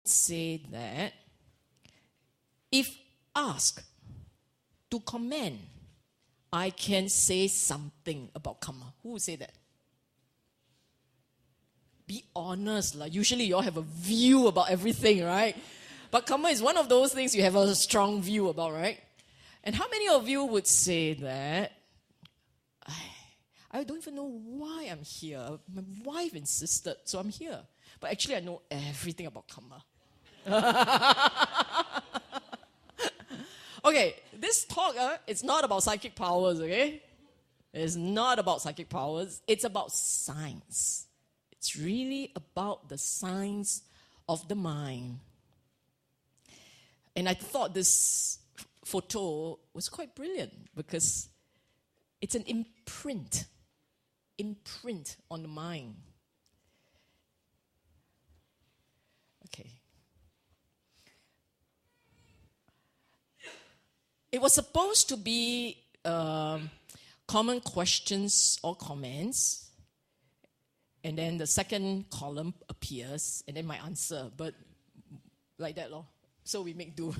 say that if asked to comment, I can say something about Kamma. Who would say that? Be honest. Usually you all have a view about everything, right? But Kamma is one of those things you have a strong view about, right? And how many of you would say that, I don't even know why I'm here. My wife insisted, so I'm here. But actually I know everything about Kamma. Okay, this talk, it's not about psychic powers, okay? It's not about psychic powers. It's about science. It's really about the science of the mind. And I thought this photo was quite brilliant because it's an imprint on the mind. Okay. It was supposed to be common questions or comments, and then the second column appears, and then my answer, but like that, lor. So we make do.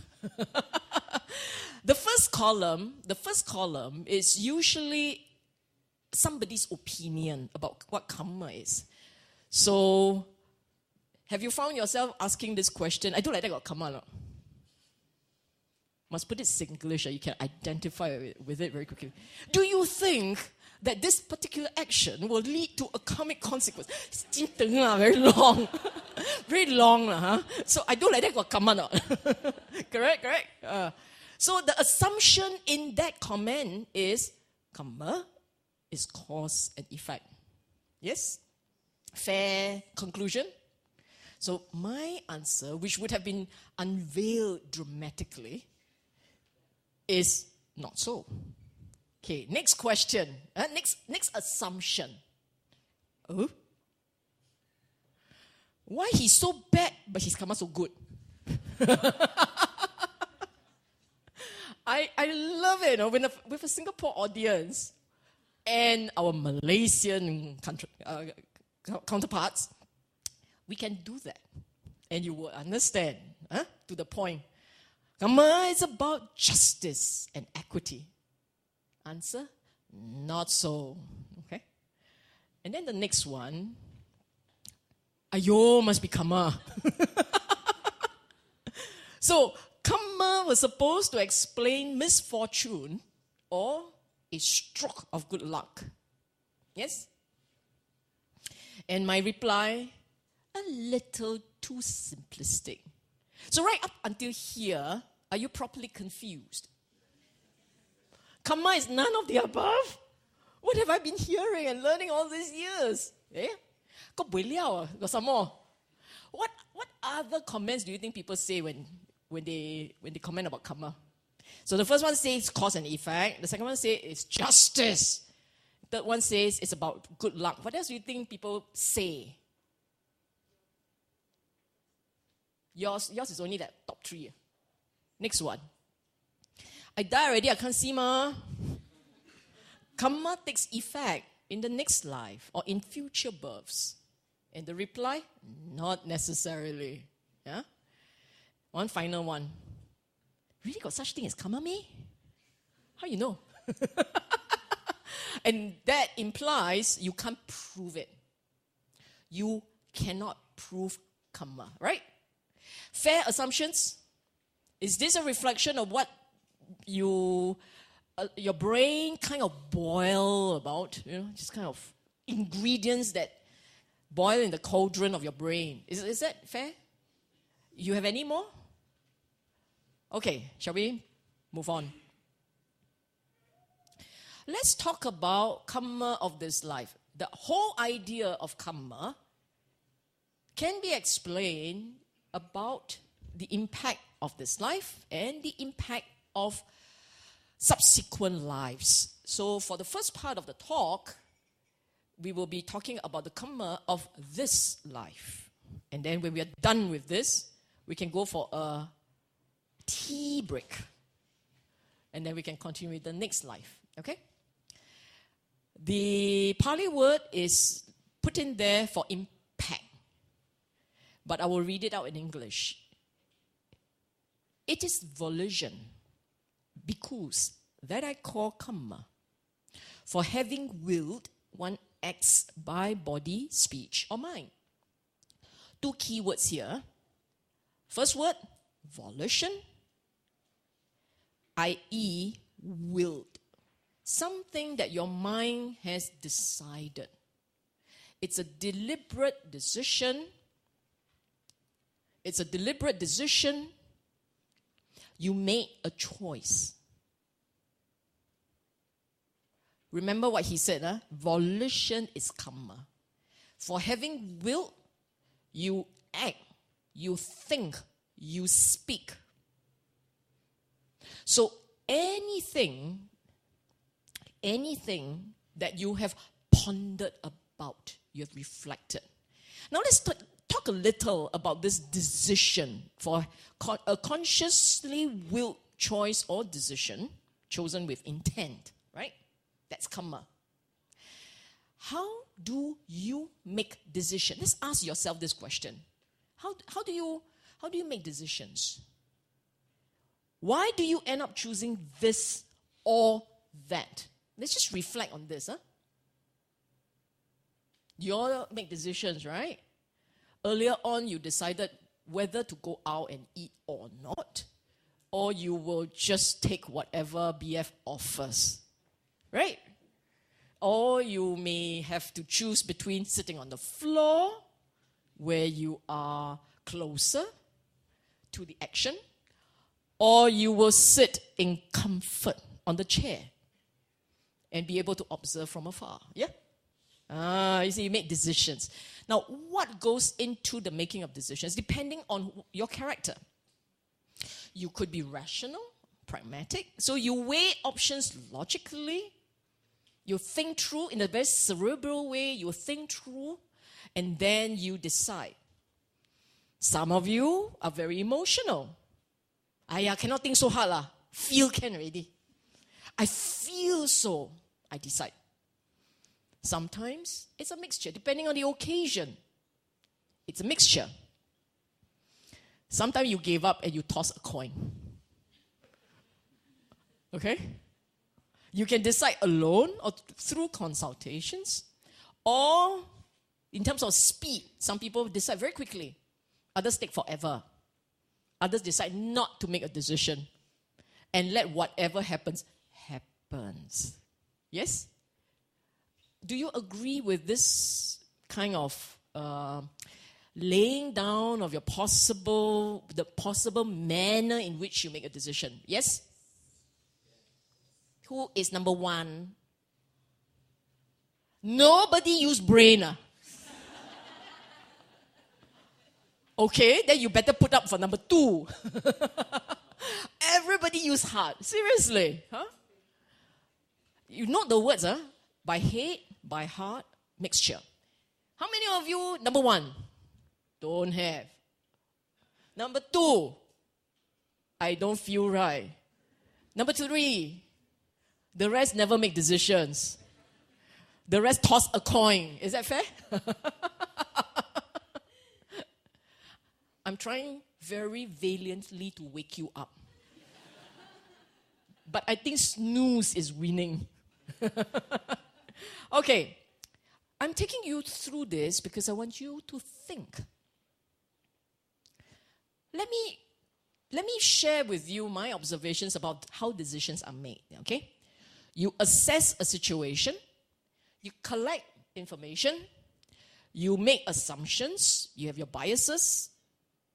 The first column is usually somebody's opinion about what Kamma is. So, have you found yourself asking this question? I do like that got Kamma, no? Must put it Singlish, you can identify with it very quickly. Do you think that this particular action will lead to a karmic consequence? Very long. Very long. Huh? So I do like that got Kamma, no? Correct? So the assumption in that comment is Kamma is cause and effect. Yes? Fair conclusion? So my answer, which would have been unveiled dramatically, is not so. Okay, next question. Next assumption. Oh? Why he's so bad, but his Kamma so good? I love it, with a Singapore audience and our Malaysian counterparts, we can do that. And you will understand, to the point. Kamma is about justice and equity. Answer? Not so. Okay? And then the next one, Ayo, must be Kamma. So, Kamma was supposed to explain misfortune or a stroke of good luck. Yes? And my reply, a little too simplistic. So right up until here, are you properly confused? Kamma is none of the above? What have I been hearing and learning all these years? Got buay liao, got some more. What other comments do you think people say when they comment about Kamma? So the first one says cause and effect. The second one says it's justice. The third one says it's about good luck. What else do you think people say? Yours is only that top three. Next one. I die already, I can't see ma. Kamma takes effect in the next life or in future births. And the reply, not necessarily. Yeah? One final one. Really got such thing as Kamma me? How you know? And that implies you can't prove it. You cannot prove Kamma, right? Fair assumptions? Is this a reflection of what your brain kind of boil about? Just kind of ingredients that boil in the cauldron of your brain. Is that fair? You have any more? Okay, shall we move on? Let's talk about Kamma of this life. The whole idea of Kamma can be explained about the impact of this life and the impact of subsequent lives. So for the first part of the talk, we will be talking about the Kamma of this life. And then when we are done with this, we can go for a tea break. And then we can continue with the next life. Okay? The Pali word is put in there for impact. but I will read it out in English. It is volition, because that I call Kamma. For having willed, one acts by body, speech, or mind. 2 key words here. First word, volition, i.e. willed. Something that your mind has decided. It's a deliberate decision. It's a deliberate decision. You made a choice. Remember what he said, volition is Kamma. For having will, you act, you think, you speak. So anything that you have pondered about, you have reflected. Now let's talk a little about this decision for a consciously willed choice or decision chosen with intent, right? That's Kamma. How do you make decisions? Let's ask yourself this question. How do you make decisions? Why do you end up choosing this or that? Let's just reflect on this. You all make decisions, right? Earlier on, you decided whether to go out and eat or not, or you will just take whatever BF offers, right? Or you may have to choose between sitting on the floor, where you are closer to the action, or you will sit in comfort on the chair and be able to observe from afar. Yeah? You see, you make decisions. Now, what goes into the making of decisions, depending on your character? You could be rational, pragmatic. So you weigh options logically. You think through in a very cerebral way. You think through, and then you decide. Some of you are very emotional. I cannot think so hard. Feel can already. I feel so. I decide. Sometimes it's a mixture, depending on the occasion. It's a mixture. Sometimes you gave up and you toss a coin. Okay? You can decide alone or through consultations. Or in terms of speed, some people decide very quickly. Others take forever. Others decide not to make a decision and let whatever happens, happens. Yes? Do you agree with this kind of laying down of the possible manner in which you make a decision? Yes? Who is number one? Nobody use brain. Okay, then you better put up for number 2. Everybody use heart. Seriously. Huh? You know the words, by head, by heart, mixture. How many of you, number 1, don't have? Number 2, I don't feel right. Number 3, the rest never make decisions. The rest toss a coin. Is that fair? I'm trying very valiantly to wake you up. But I think snooze is winning. Okay. I'm taking you through this because I want you to think. Let me share with you my observations about how decisions are made, okay? You assess a situation, you collect information, you make assumptions, you have your biases,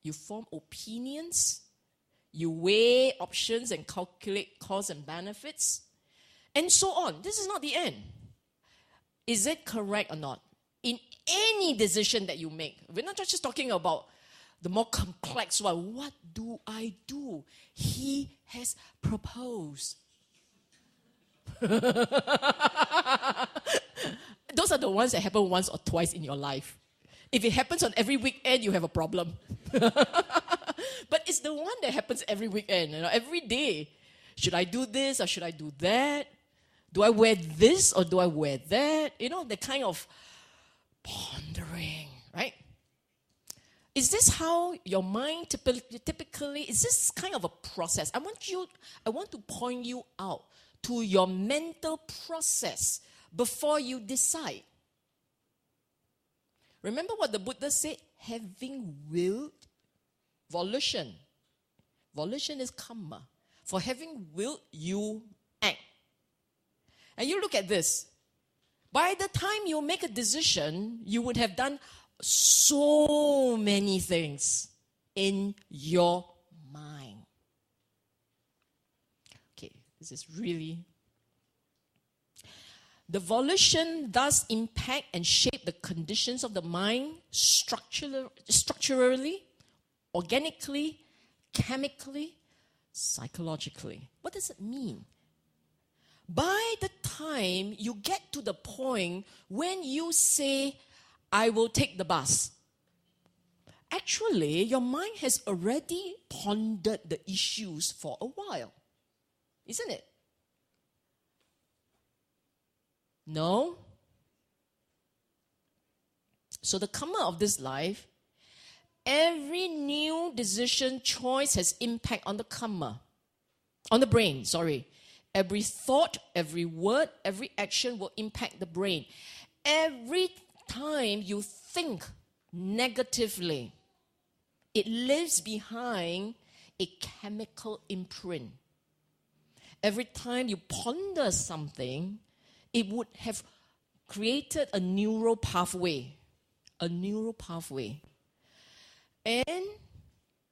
you form opinions, you weigh options and calculate costs and benefits, and so on. This is not the end. Is it correct or not? In any decision that you make, we're not just talking about the more complex one. What do I do? He has proposed. Those are the ones that happen once or twice in your life. If it happens on every weekend, you have a problem. But it's the one that happens every weekend, every day. Should I do this or should I do that? Do I wear this or do I wear that? The kind of pondering, right? Is this how your mind typically, is this kind of a process? I want to point you out to your mental process before you decide. Remember what the Buddha said? Having willed, volition. Volition is Kamma. For having willed, you act. And you look at this. By the time you make a decision, you would have done so many things in your mind. Okay, this is really... The volition does impact and shape the conditions of the mind structurally, organically, chemically, psychologically. What does it mean? By the time you get to the point when you say, I will take the bus, actually, your mind has already pondered the issues for a while. Isn't it? No? So the Kamma of this life, every new decision, choice has impact on the Kamma, on the brain, sorry. Every thought, every word, every action will impact the brain. Every time you think negatively, it leaves behind a chemical imprint. Every time you ponder something, it would have created a neural pathway. A neural pathway. And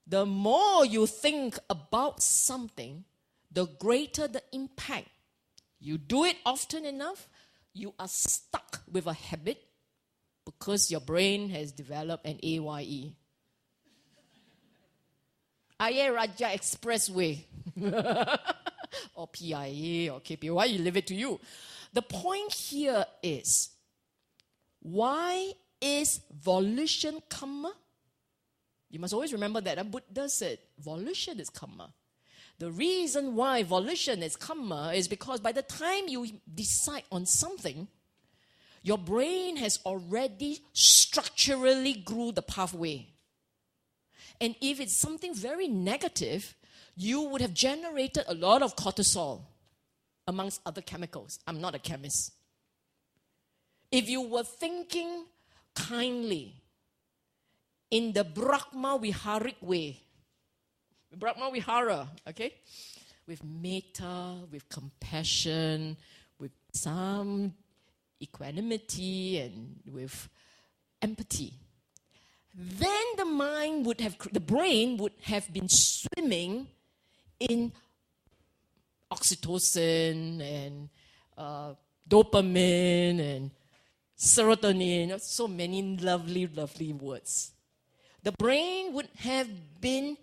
the more you think about something, the greater the impact. You do it often enough, you are stuck with a habit because your brain has developed an AYE. Ayer Raja Expressway. Or PIA or KPY, you leave it to you. The point here is, why is volition Kamma? You must always remember that. Buddha said, volition is Kamma. The reason why volition is Kamma is because by the time you decide on something, your brain has already structurally grew the pathway. And if it's something very negative, you would have generated a lot of cortisol, amongst other chemicals. I'm not a chemist. If you were thinking kindly, in the Brahma Viharic way, Brahma Vihara, okay? With metta, with compassion, with some equanimity and with empathy, then the brain would have been swimming in oxytocin and dopamine and serotonin, so many lovely, lovely words. The brain would have been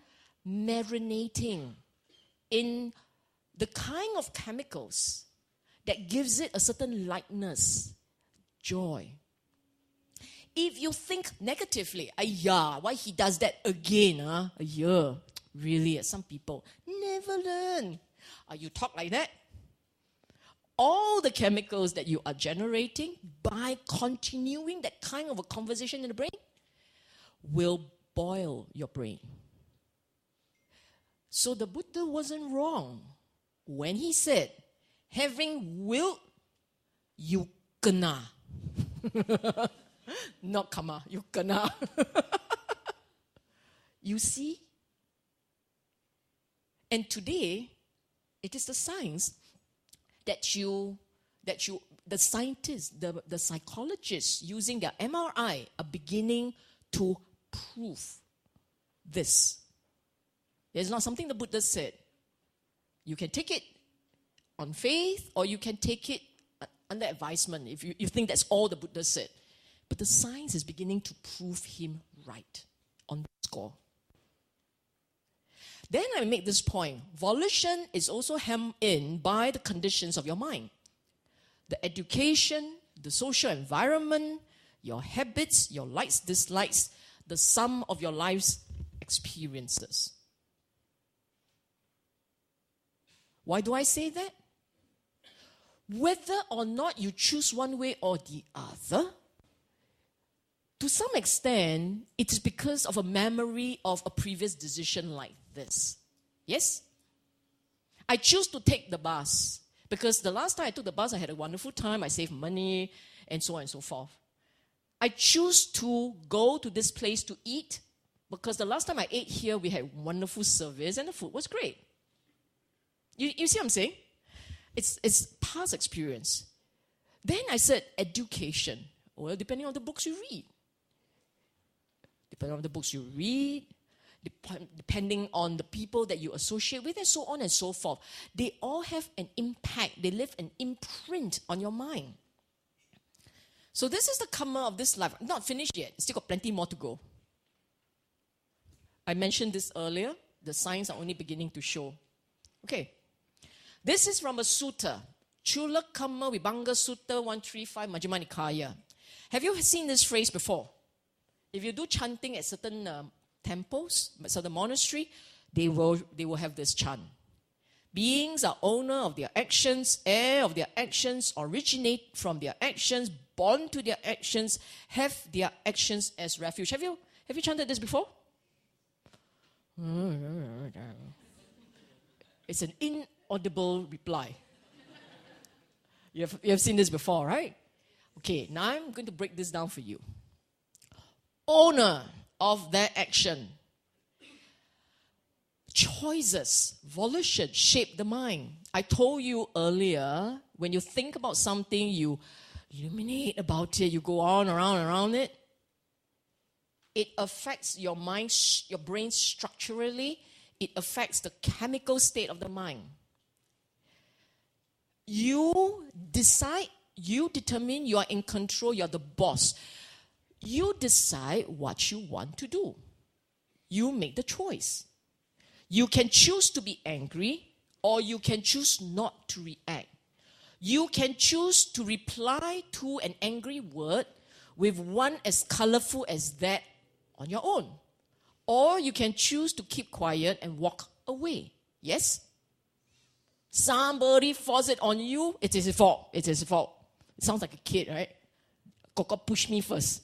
marinating in the kind of chemicals that gives it a certain lightness, joy. If you think negatively, why he does that again? Really, some people never learn. You talk like that. All the chemicals that you are generating by continuing that kind of a conversation in the brain will boil your brain. So the Buddha wasn't wrong when he said, having will, you kena. Not Kamma, you kena. You see? And today, it is the science the scientists, the psychologists using their MRI are beginning to prove this. It's not something the Buddha said. You can take it on faith or you can take it under advisement if you think that's all the Buddha said. But the science is beginning to prove him right on the score. Then I make this point. Volition is also hemmed in by the conditions of your mind. The education, the social environment, your habits, your likes, dislikes, the sum of your life's experiences. Why do I say that? Whether or not you choose one way or the other, To some extent, it is because of a memory of a previous decision like this. Yes? I choose to take the bus because the last time I took the bus, I had a wonderful time. I saved money and so on and so forth. I choose to go to this place to eat because the last time I ate here, we had wonderful service and the food was great. You see what I'm saying? It's past experience. Then I said education. Well, depending on the books you read. Depending on the books you read, depending on the people that you associate with, and so on and so forth. They all have an impact. They leave an imprint on your mind. So this is the Kamma of this life. Not finished yet. Still got plenty more to go. I mentioned this earlier. The signs are only beginning to show. Okay. This is from a sutta. Chula Kamma Vibhanga Sutta 135 Majjhima Nikaya. Have you seen this phrase before? If you do chanting at certain temples, certain monastery, they will have this chant. Beings are owner of their actions, heir of their actions, originate from their actions, born to their actions, have their actions as refuge. Have you chanted this before? It's an inaudible reply. You have seen this before, right? Okay, now I'm going to break this down for you. Owner of their action. Choices, volition shape the mind. I told you earlier, when you think about something, you ruminate about it, you go on around it. It affects your mind, your brain structurally. It affects the chemical state of the mind. You decide, you determine, you are in control, you are the boss. You decide what you want to do. You make the choice. You can choose to be angry or you can choose not to react. You can choose to reply to an angry word with one as colorful as that on your own. Or you can choose to keep quiet and walk away. Yes? Somebody forces it on you, it is his fault. It is his fault. It sounds like a kid, right? Koko push me first.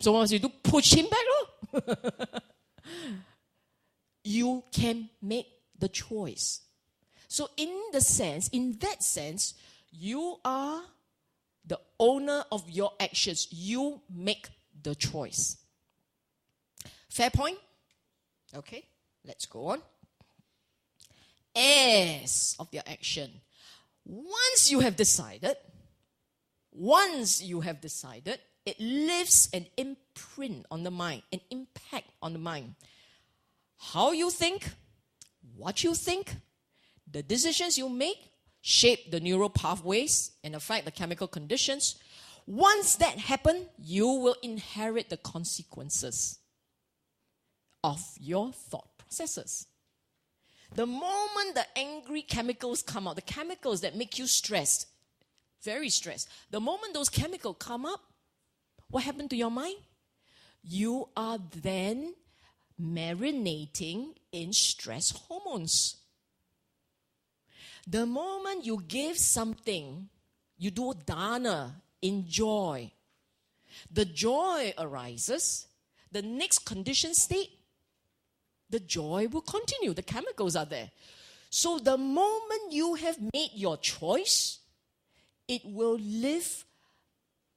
So what must you do? Push him back, no? You can make the choice. So in that sense, you are the owner of your actions. You make the choice. Fair point? Okay, let's go on. Heirs of their action. Once you have decided, it leaves an imprint on the mind, an impact on the mind. How you think, what you think, the decisions you make shape the neural pathways and affect the chemical conditions. Once that happens, you will inherit the consequences of your thought processes. The moment the angry chemicals come out, the chemicals that make you stressed, very stressed, the moment those chemicals come up, what happened to your mind? You are then marinating in stress hormones. The moment you give something, you do dana, enjoy. The joy arises. The next condition state, the joy will continue. The chemicals are there. So the moment you have made your choice, it will live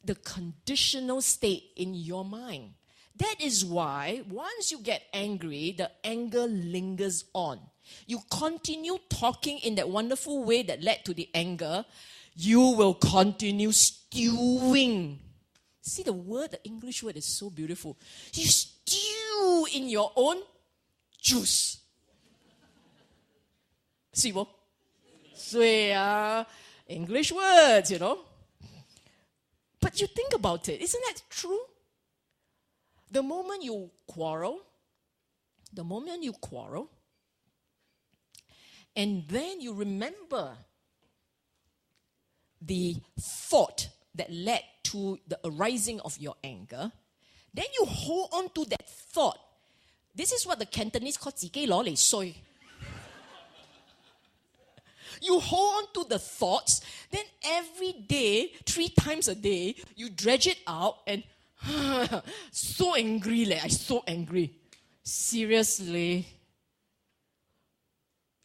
the conditional state in your mind. That is why once you get angry, the anger lingers on. You continue talking in that wonderful way that led to the anger, you will continue stewing. See the word, the English word is so beautiful. You stew in your own juice. See what? English words, But you think about it, isn't that true? The moment you quarrel, and then you remember the thought that led to the arising of your anger, then you hold on to that thought. This is what the Cantonese call 自己攞嚟衰. You hold on to the thoughts, then every day, 3 times a day, you dredge it out and So angry leh, I so angry. Seriously.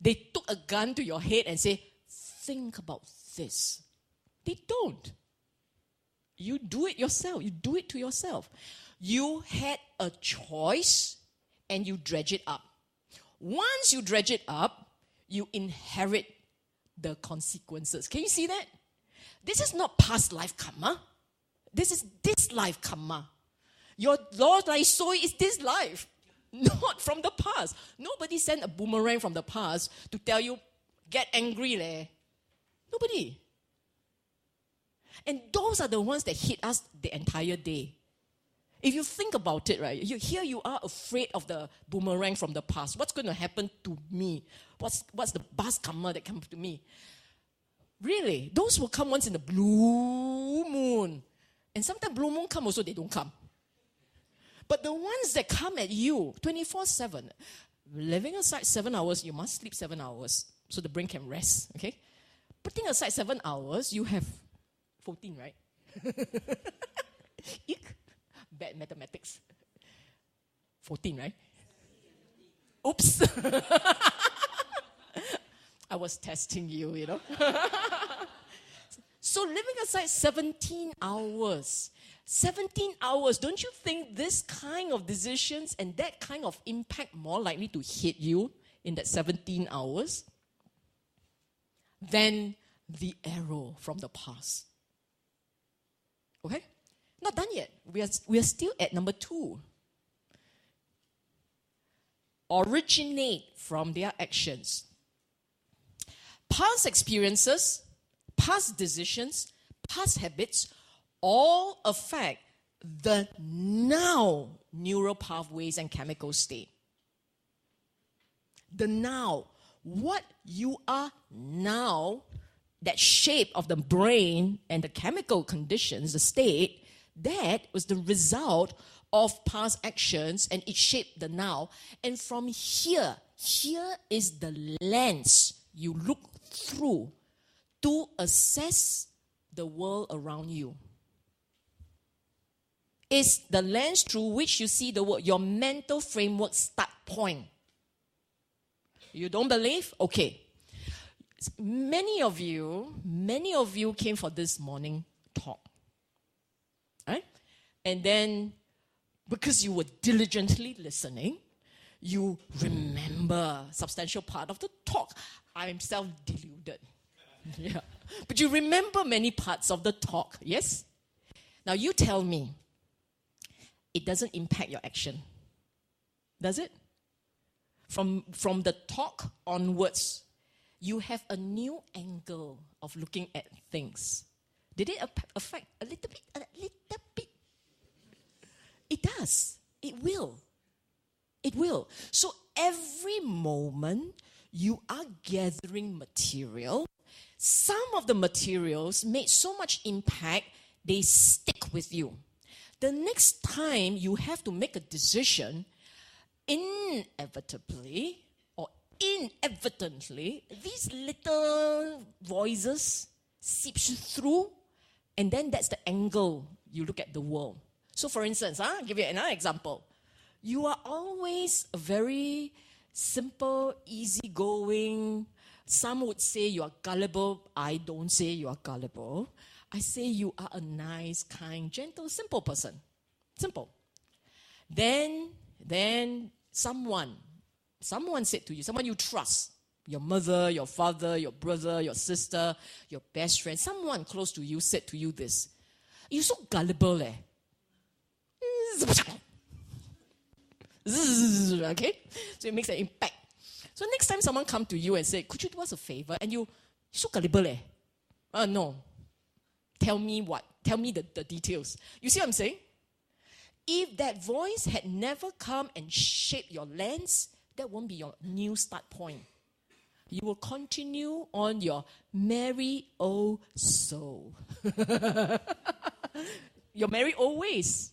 They took a gun to your head and say, think about this. They don't. You do it yourself. You do it to yourself. You had a choice and you dredge it up. Once you dredge it up, you inherit the consequences. Can you see that? This is not past life karma. This is this life karma. Your Lord I saw is this life, not from the past. Nobody sent a boomerang from the past to tell you, get angry leh. Nobody. And those are the ones that hit us the entire day. If you think about it, right, here you are afraid of the boomerang from the past. What's going to happen to me? What's the past karma that comes to me? Really, those will come once in the blue moon. And sometimes blue moon come also, they don't come. But the ones that come at you 24/7, living aside 7 hours, you must sleep 7 hours so the brain can rest, okay? Putting aside 7 hours, you have 14, right? Eek. Bad mathematics. 14, right? Oops. I was testing you, you know. So living aside 17 hours. 17 hours, don't you think this kind of decisions and that kind of impact more likely to hit you in that 17 hours than the arrow from the past? Okay? Not done yet. We are still at number 2. Originate from their actions. Past experiences, past decisions, past habits all affect the now neural pathways and chemical state. The now. What you are now, that shape of the brain and the chemical conditions, the state, that was the result of past actions and it shaped the now. And from here is the lens you look through to assess the world around you. It's the lens through which you see the world, your mental framework start point. You don't believe? Okay. Many of you came for this morning talk. Right? And then, because you were diligently listening, you remember a substantial part of the talk. I am self-deluded. Yeah. But you remember many parts of the talk, yes? Now you tell me, it doesn't impact your action. Does it? From the talk onwards, you have a new angle of looking at things. Did it affect a little bit? A little bit. It does. It will. It will. So every moment you are gathering material. Some of the materials made so much impact, they stick with you. The next time you have to make a decision, inevitably or inadvertently, these little voices seep through, and then that's the angle you look at the world. So for instance, I'll give you another example. You are always a very simple, easygoing. Some would say you are gullible. I don't say you are gullible. I say you are a nice, kind, gentle, simple person. Simple. Then someone said to you, someone you trust, your mother, your father, your brother, your sister, your best friend, someone close to you said to you this, you're so gullible eh. Okay? So it makes an impact. So next time someone come to you and say, could you do us a favor? And you're so gullible eh. No. Tell me what? Tell me the details. You see what I'm saying? If that voice had never come and shaped your lens, that won't be your new start point. You will continue on your merry old soul. Your merry old ways.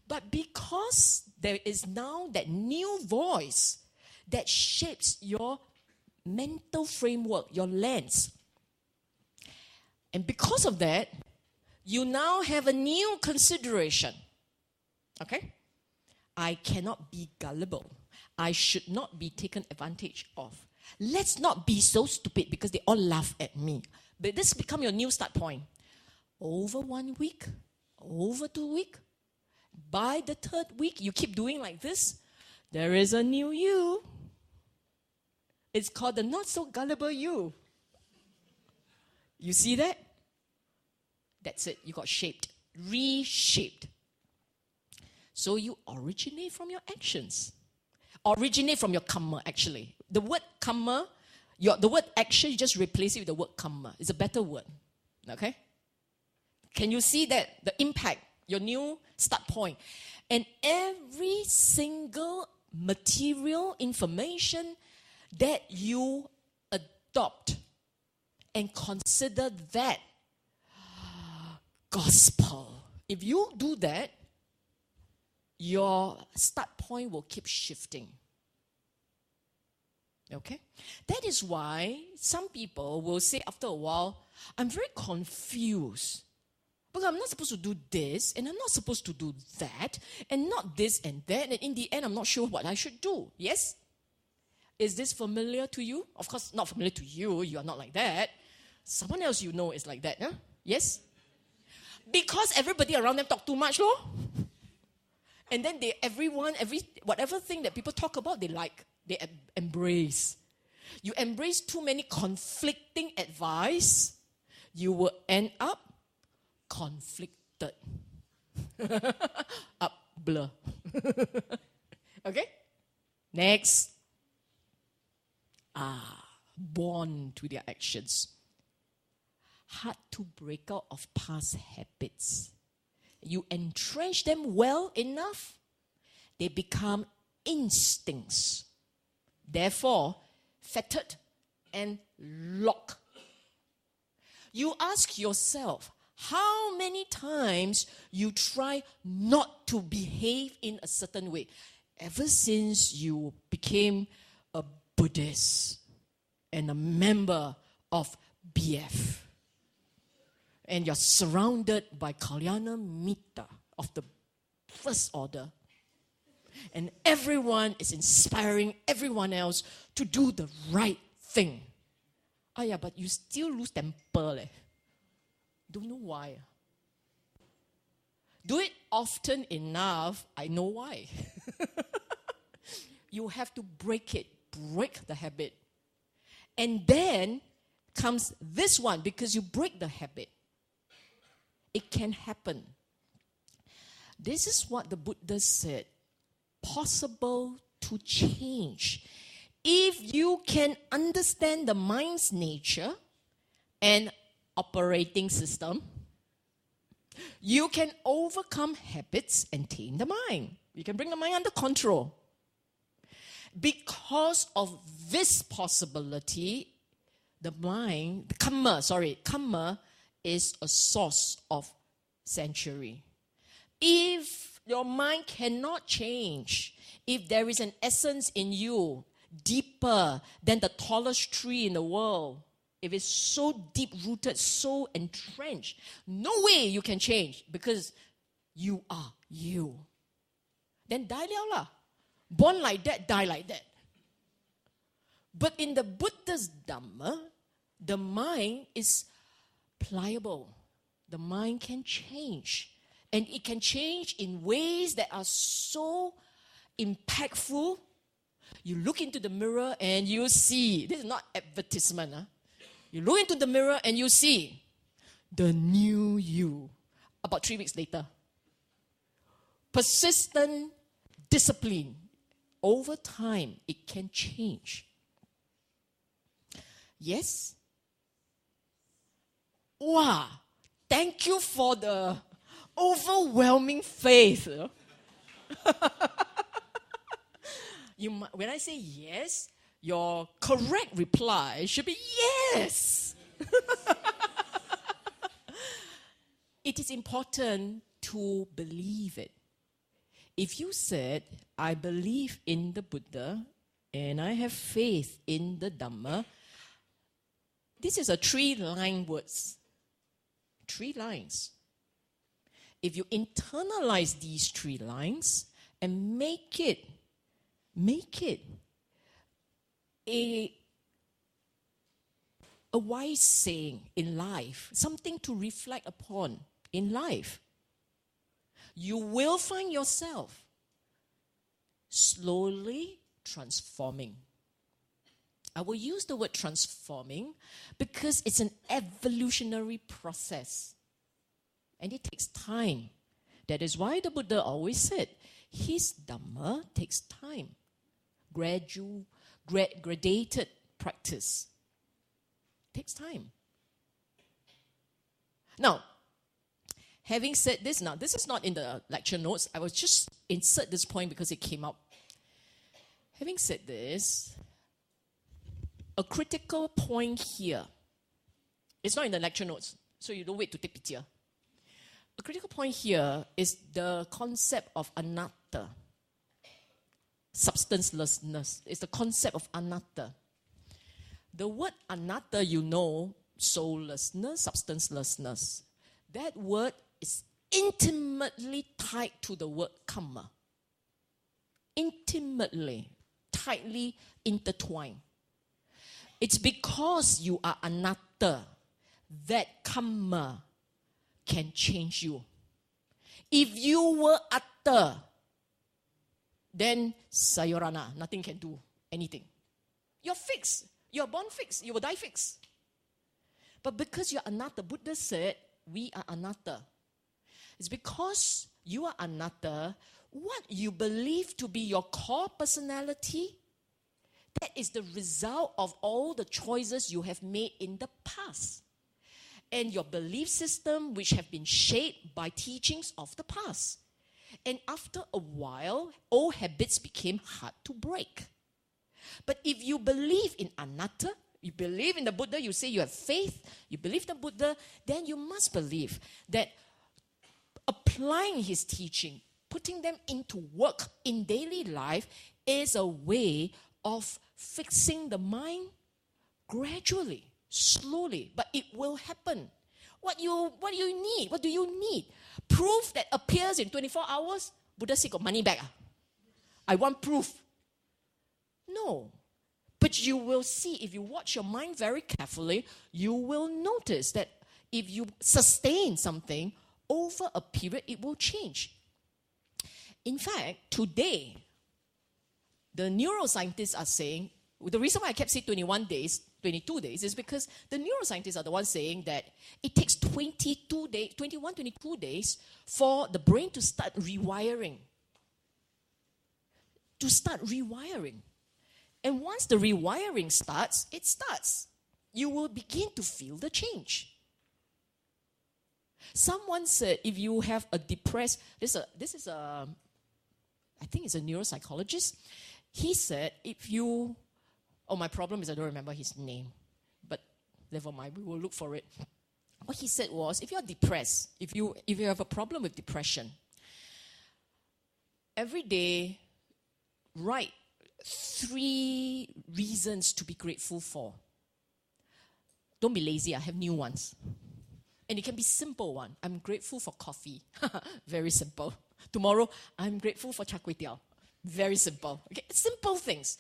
But because there is now that new voice that shapes your mental framework, your lens, and because of that, you now have a new consideration. Okay? I cannot be gullible. I should not be taken advantage of. Let's not be so stupid because they all laugh at me. But this become your new start point. Over 1 week, over 2 weeks, by the 3rd week, you keep doing like this, there is a new you. It's called the not so gullible you. You see that? That's it. You got shaped, reshaped. So you originate from your actions. Originate from your kamma, actually. The word kamma, the word action, you just replace it with the word kamma. It's a better word. Okay? Can you see that? The impact, your new start point. And every single material information that you adopt and consider that gospel. If you do that, your start point will keep shifting. Okay? That is why some people will say after a while, I'm very confused. Because I'm not supposed to do this, and I'm not supposed to do that, and not this and that, and in the end, I'm not sure what I should do. Yes? Is this familiar to you? Of course, not familiar to you. You are not like that. Someone else you know is like that. Huh? Yes? Because everybody around them talk too much, lor. And then whatever thing that people talk about, they like, they embrace. You embrace too many conflicting advice, you will end up conflicted. Up, blur. Okay? Next. Born to their actions. Hard to break out of past habits. You entrench them well enough, they become instincts. Therefore, fettered and locked. You ask yourself, how many times you try not to behave in a certain way ever since you became a Buddhist and a member of BF. And you're surrounded by Kalyana Mita of the first order. And everyone is inspiring everyone else to do the right thing. But you still lose temper. Don't know why. Do it often enough, I know why. You have to break the habit. And then comes this one, because you break the habit. It can happen. This is what the Buddha said. Possible to change. If you can understand the mind's nature and operating system, you can overcome habits and tame the mind. You can bring the mind under control. Because of this possibility, the mind, Kamma is a source of sanctuary. If your mind cannot change, if there is an essence in you deeper than the tallest tree in the world, if it's so deep-rooted, so entrenched, no way you can change because you are you. Then die liao lah. Born like that, die like that. But in the Buddha's Dhamma, the mind is pliable. The mind can change. And it can change in ways that are so impactful. You look into the mirror and you see. This is not advertisement. You look into the mirror and you see the new you. About 3 weeks later. Persistent discipline. Over time, it can change. Yes? Wow! Thank you for the overwhelming faith. When I say yes, your correct reply should be yes. It is important to believe it. If you said, I believe in the Buddha and I have faith in the Dhamma, this is a 3-line words. 3 lines. if you internalize these 3 lines and make it a wise saying in life, something to reflect upon in life, you will find yourself slowly transforming. I will use the word transforming because it's an evolutionary process. And it takes time. That is why the Buddha always said, his Dhamma takes time. Gradated practice. Takes time. Now, having said this, now this is not in the lecture notes. I will just insert this point because it came up. Having said this, a critical point here, it's not in the lecture notes, so you don't wait to take picture. A critical point here is the concept of anatta, substancelessness. It's the concept of anatta. The word anatta, you know, soullessness, substancelessness. That word is intimately tied to the word Kamma. Intimately, tightly intertwined. It's because you are anatta that Kamma can change you. If you were atta, then sayonara, nothing can do anything. You're fixed. You're born fixed. You will die fixed. But because you're anatta, Buddha said, we are anatta. It's because you are anatta, what you believe to be your core personality, that is the result of all the choices you have made in the past. And your belief system, which have been shaped by teachings of the past. And after a while, old habits became hard to break. But if you believe in anatta, you believe in the Buddha, you say you have faith, you believe in the Buddha, then you must believe that applying his teaching, putting them into work in daily life is a way of fixing the mind gradually, slowly, but it will happen. What do you need? What do you need? Proof that appears in 24 hours? Buddha said, got money back. I want proof. No. But you will see, if you watch your mind very carefully, you will notice that if you sustain something, over a period, it will change. In fact, today, the neuroscientists are saying, the reason why I kept saying 21 days, 22 days, is because the neuroscientists are the ones saying that it takes 22 days for the brain to start rewiring. And once the rewiring starts, it starts. You will begin to feel the change. Someone said if you have a depressed, I think it's a neuropsychologist. He said my problem is I don't remember his name, but never mind, we will look for it. What he said was, if you're depressed, if you have a problem with depression, every day write 3 reasons to be grateful for. Don't be lazy, I have new ones. And it can be simple one. I'm grateful for coffee. Very simple. Tomorrow, I'm grateful for char kway teow. Very simple. Okay? Simple things.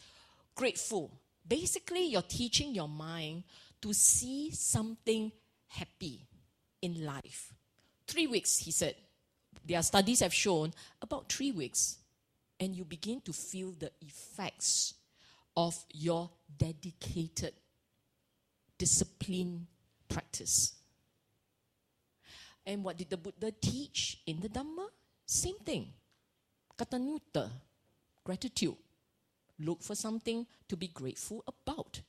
Grateful. Basically, you're teaching your mind to see something happy in life. 3 weeks, he said. Their studies have shown about 3 weeks. And you begin to feel the effects of your dedicated, disciplined practice. And what did the Buddha teach in the Dhamma? Same thing. Katanuta, gratitude. Look for something to be grateful about.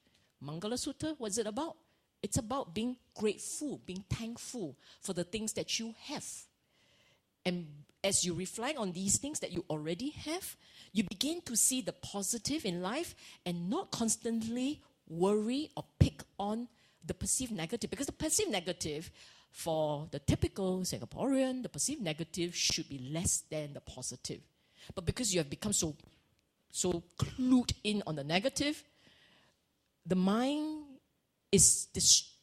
Mangala Sutta, what's it about? It's about being grateful, being thankful for the things that you have. And as you reflect on these things that you already have, you begin to see the positive in life and not constantly worry or pick on the perceived negative. Because the perceived negative, for the typical Singaporean, the perceived negative should be less than the positive. But because you have become so clued in on the negative, the mind is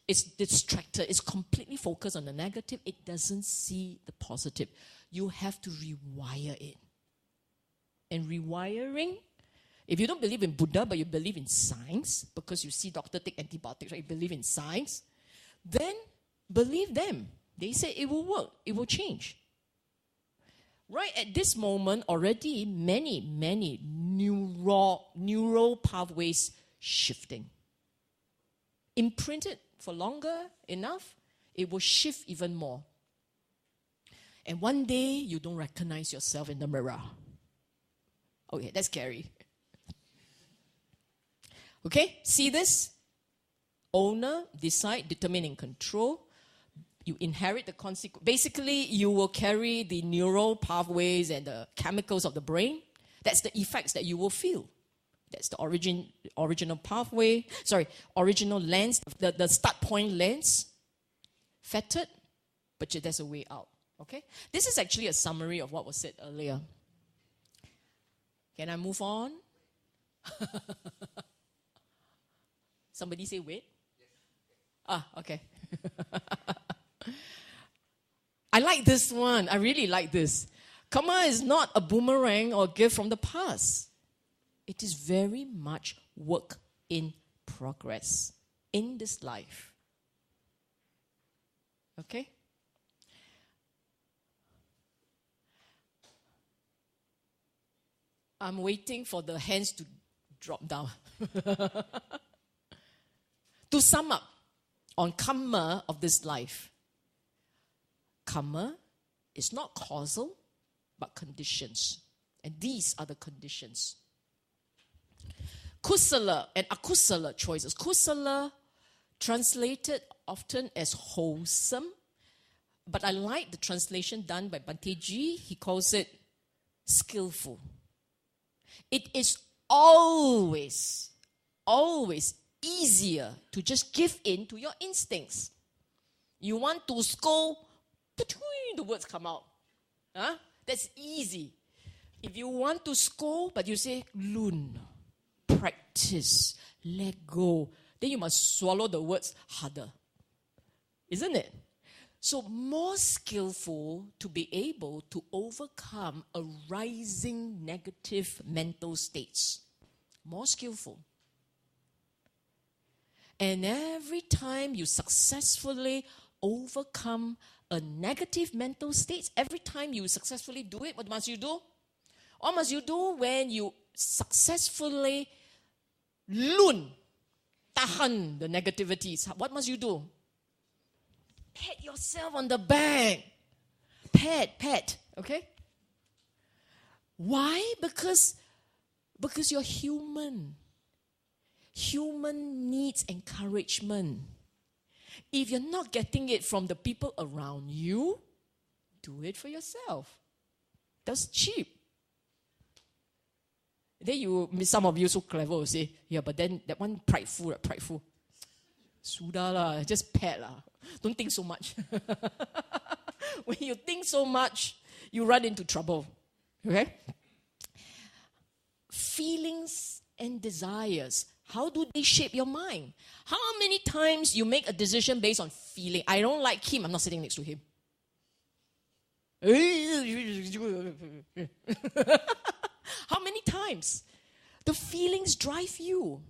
it's distracted, it's completely focused on the negative, it doesn't see the positive. You have to rewire it. And rewiring, if you don't believe in Buddha, but you believe in science, because you see doctor take antibiotics, right? You believe in science, then believe them. They say it will work, it will change. Right at this moment, already many neural pathways shifting. Imprinted for longer enough, it will shift even more. And one day, you don't recognize yourself in the mirror. Okay, that's scary. Okay, see this? Owner, decide, determine, and control. You inherit the consequence. Basically, you will carry the neural pathways and the chemicals of the brain. That's the effects that you will feel. That's the original pathway. Original lens, the start point lens. Fettered, but there's a way out. Okay? This is actually a summary of what was said earlier. Can I move on? Somebody say wait? Okay. I like this one. I really like this. Kamma is not a boomerang or gift from the past. It is very much work in progress in this life. Okay? I'm waiting for the hands to drop down. To sum up on Kamma of this life, Kamma is not causal, but conditions. And these are the conditions. Kusala and akusala choices. Kusala, translated often as wholesome, but I like the translation done by Banteji. He calls it skillful. It is always easier to just give in to your instincts. You want to scold, the words come out. That's easy. If you want to scold, but you say, Lun, practice, let go, then you must swallow the words harder. Isn't it? So more skillful to be able to overcome arising negative mental states. More skillful. And every time you successfully overcome a negative mental state, every time you successfully do it, what must you do? What must you do when you successfully tahan the negativities? What must you do? Pat yourself on the back. Pat, okay? Why? Because you're human. Human needs encouragement. If you're not getting it from the people around you, do it for yourself. That's cheap. Then some of you so clever will say, yeah, but then that one prideful. Suda lah, just pat lah. Don't think so much. When you think so much, you run into trouble. Okay? Feelings and desires. How do they shape your mind? How many times you make a decision based on feeling? I don't like him, I'm not sitting next to him. How many times? The feelings drive you.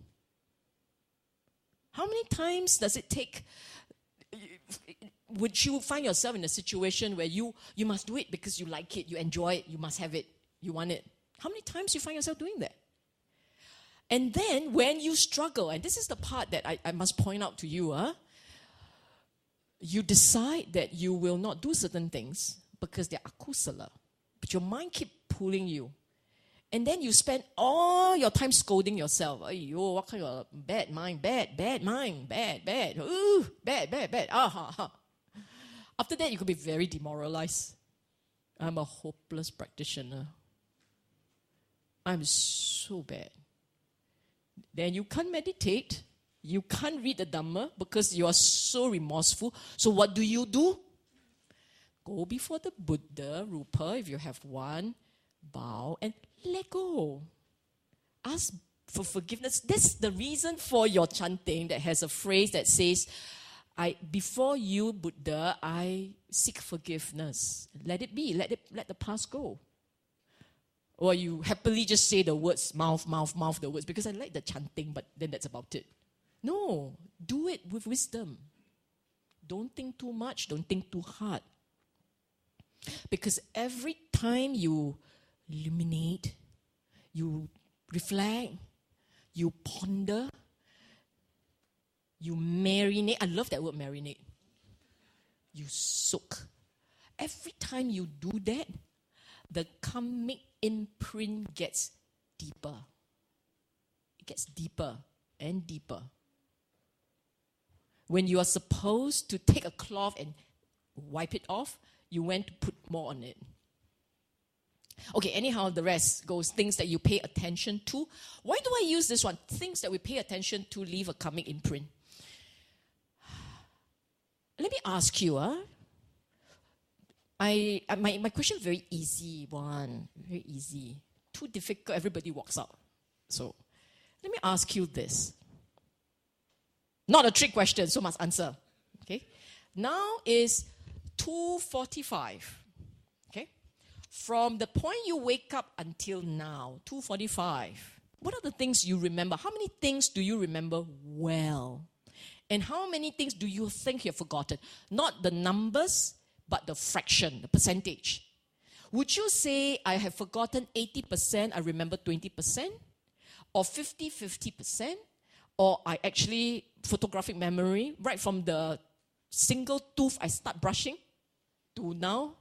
How many times does it take? Would you find yourself in a situation where you must do it because you like it, you enjoy it, you must have it, you want it? How many times you find yourself doing that? And then when you struggle, and this is the part that I must point out to you, you decide that you will not do certain things because they're akusala, but your mind keep pulling you. And then you spend all your time scolding yourself. Ayyo, what kind of bad mind, bad mind, bad. Ooh, bad. After that, you could be very demoralized. I'm a hopeless practitioner. I'm so bad. Then you can't meditate. You can't read the Dhamma because you are so remorseful. So what do? Go before the Buddha, Rupa, if you have one, bow and let go. Ask for forgiveness. That's the reason for your chanting that has a phrase that says, Before you, Buddha, I seek forgiveness. Let it be. Let the past go. Or you happily just say the words, mouth the words, because I like the chanting, but then that's about it. No, do it with wisdom. Don't think too much. Don't think too hard. Because every time you illuminate, you reflect, you ponder, you marinate. I love that word, marinate. You soak. Every time you do that, the karmic imprint gets deeper. It gets deeper and deeper. When you are supposed to take a cloth and wipe it off, you went to put more on it. Okay, anyhow, the rest goes things that you pay attention to. Why do I use this one? Things that we pay attention to leave a karmic imprint. Let me ask you, my question is very easy one. Very easy. Too difficult, everybody walks out. So, let me ask you this. Not a trick question, so must answer. Okay? Now is 2:45. Okay? From the point you wake up until now, 2:45, what are the things you remember? How many things do you remember well? And how many things do you think you've forgotten? Not the numbers, but the fraction, the percentage. Would you say I have forgotten 80%, I remember 20%? Or 50%? Or I actually, photographic memory, right from the single tooth I start brushing to now?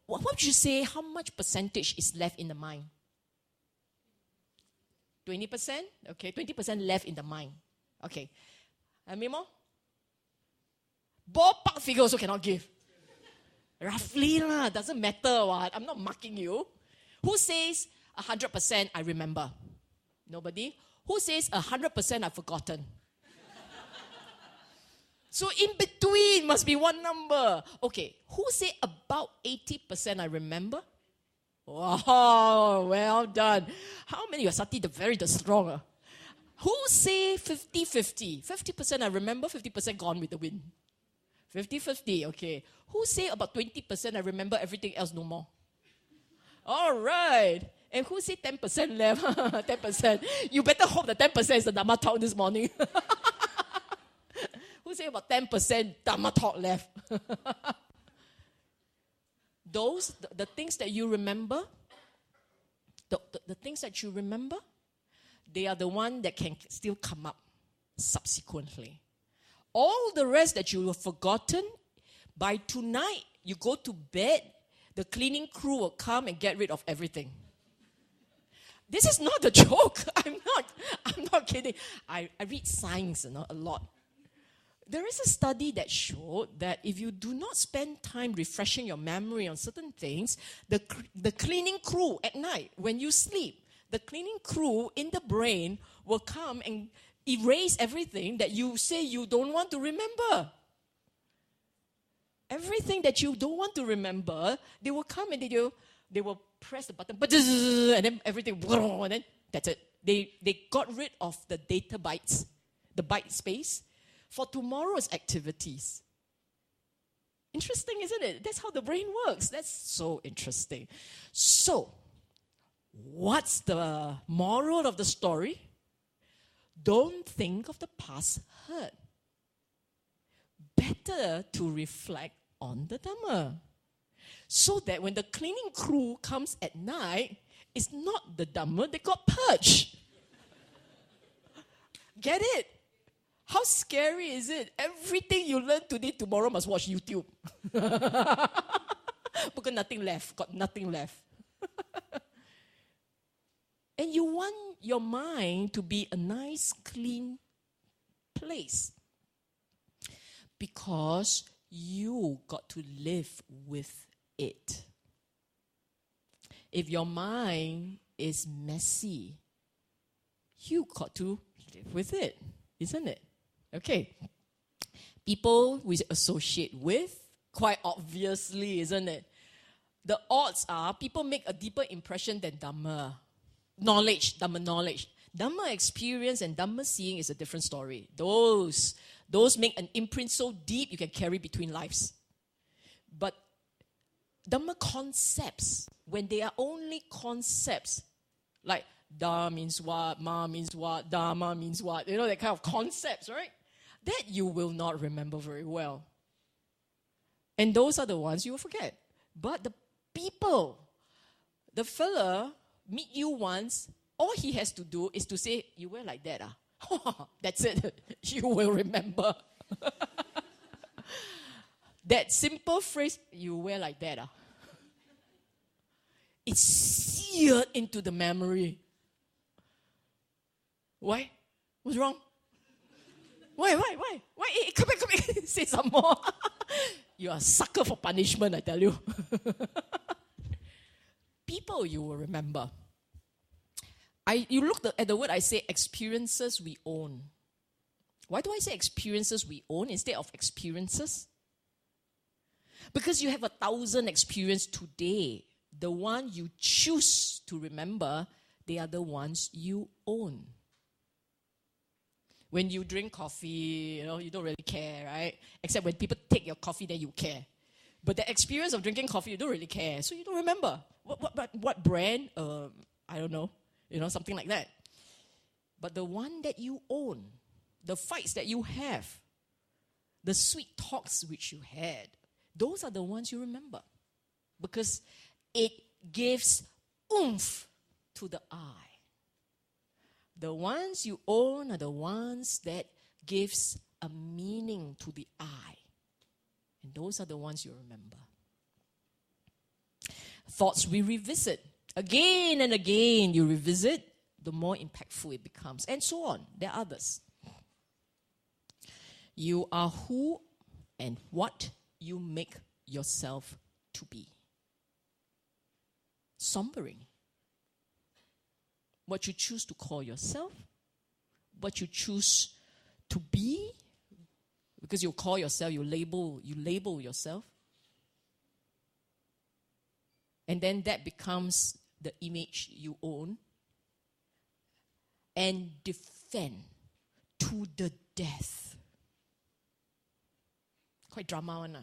What would you say, how much percentage is left in the mind? 20%? Okay, 20% left in the mind. Okay. Any more? Ballpark figure also cannot give. Roughly lah, doesn't matter what. I'm not marking you. Who says 100% I remember? Nobody. Who says 100% I've forgotten? So in between must be one number. Okay, who say about 80% I remember? Wow, well done. How many? You're Sati, the strong. Who say 50-50? 50% I remember, 50% gone with the wind. 50-50, okay. Who say about 20% I remember, everything else no more? All right. And who say 10% left? 10%. You better hope the 10% is the Dhamma talk this morning. Who say about 10% Dhamma talk left? Those, the things that you remember, the things that you remember, they are the one that can still come up subsequently. All the rest that you have forgotten, by tonight, you go to bed, the cleaning crew will come and get rid of everything. This is not a joke. I'm not kidding. I read science a lot. There is a study that showed that if you do not spend time refreshing your memory on certain things, the cleaning crew at night, when you sleep, the cleaning crew in the brain will come and erase everything that you say you don't want to remember. Everything that you don't want to remember, they will come and they will press the button, and then everything, and then that's it. They got rid of the data bytes, the byte space, for tomorrow's activities. Interesting, isn't it? That's how the brain works. That's so interesting. So, what's the moral of the story? Don't think of the past hurt. Better to reflect on the Dhamma. So that when the cleaning crew comes at night, it's not the Dhamma, they got purged. Get it? How scary is it? Everything you learn today, tomorrow must watch YouTube. Because nothing left, got nothing left. And you want your mind to be a nice, clean place. Because you got to live with it. If your mind is messy, you got to live with it, isn't it? Okay. People we associate with, quite obviously, isn't it? The odds are people make a deeper impression than Dhamma. Knowledge, Dhamma knowledge. Dhamma experience and Dhamma seeing is a different story. Those Those make an imprint so deep you can carry between lives. But Dhamma concepts, when they are only concepts, like Da means what, Ma means what, Dharma means what, you know, that kind of concepts, right? That you will not remember very well. And those are the ones you will forget. But the people, the fella meet you once, all he has to do is to say, you were like that, ah? That's it. You will remember. That simple phrase, you were like that, ah? It's seared into the memory. Why? What's wrong? Why? Hey, come back. Say some more. You are a sucker for punishment, I tell you. People you will remember. You look at the word I say, experiences we own. Why do I say experiences we own instead of experiences? Because you have 1,000 experiences today. The one you choose to remember, they are the ones you own. When you drink coffee, you don't really care, right? Except when people take your coffee, then you care. But the experience of drinking coffee, you don't really care. So you don't remember. What brand? I don't know. Something like that. But the one that you own, the fights that you have, the sweet talks which you had, those are the ones you remember. Because it gives oomph to the eye. The ones you own are the ones that gives a meaning to the eye. And those are the ones you remember. Thoughts we revisit. Again and again you revisit, the more impactful it becomes. And so on. There are others. You are who and what you make yourself to be. Sombering. What you choose to call yourself, what you choose to be, because you call yourself, you label yourself. And then that becomes the image you own. And defend to the death. Quite drama, one.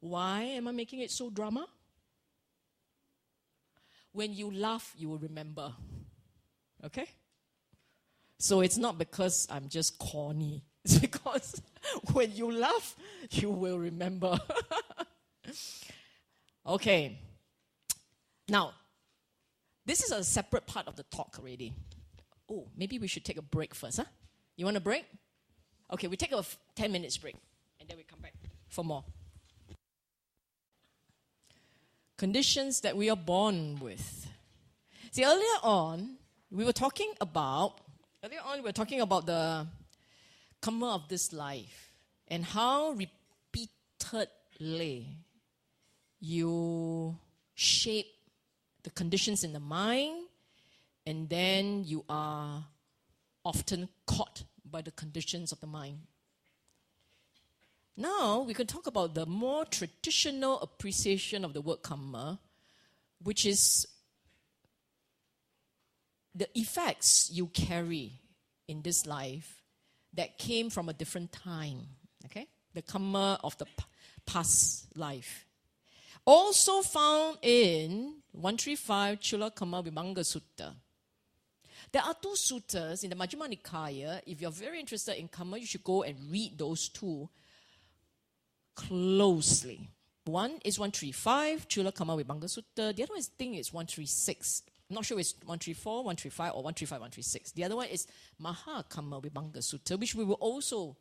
Why am I making it so drama? When you laugh, you will remember. Okay? So it's not because I'm just corny. It's because when you laugh, you will remember. Okay. Now, this is a separate part of the talk already. Oh, maybe we should take a break first, huh? You want a break? Okay, we take a 10 minutes break. And then we come back for more. Conditions that we are born with. See, earlier on, we were talking about the Kamma of this life and how repeatedly you shape the conditions in the mind, and then you are often caught by the conditions of the mind. Now, we can talk about the more traditional appreciation of the word Kamma, which is the effects you carry in this life that came from a different time. Okay? The Kamma of the past life. Also found in 135 Chula Kamma Vimanga Sutta. There are two suttas in the Majjhima Nikaya. If you're very interested in Kamma, you should go and read those two closely. One is 135, Chula Kamma Vibhanga Sutta. The other one I think is 136. I'm not sure it's 134, 135, or 135, 136. The other one is Maha Kamma Vibhanga Sutta, which we will also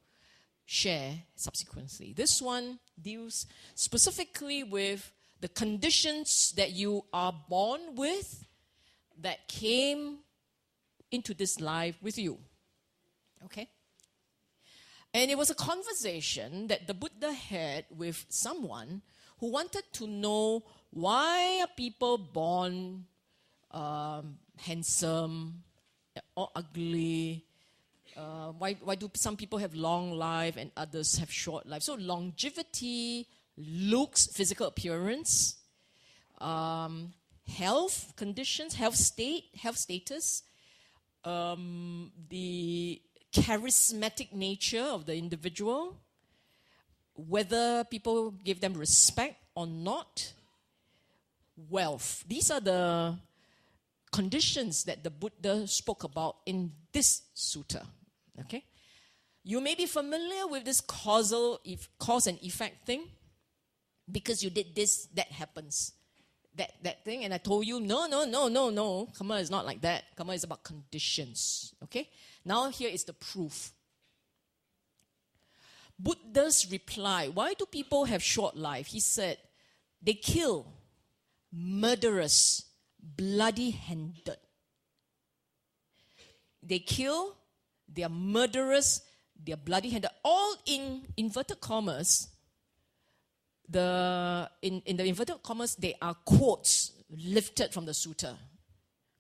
share subsequently. This one deals specifically with the conditions that you are born with that came into this life with you. Okay? And it was a conversation that the Buddha had with someone who wanted to know, why are people born handsome or ugly? Why do some people have long life and others have short life? So longevity, looks, physical appearance, health conditions, health status, the charismatic nature of the individual, whether people give them respect or not, wealth. These are the conditions that the Buddha spoke about in this sutta. Okay? You may be familiar with this cause and effect thing. Because you did this, that happens. That thing. And I told you, no. Kamma is not like that. Kamma is about conditions. Okay? Now here is the proof. Buddha's reply. Why do people have short life? He said, they kill, murderous, bloody-handed. They kill, they are murderous, they are bloody-handed. All in inverted commas. In the inverted commas, they are quotes lifted from the sutta.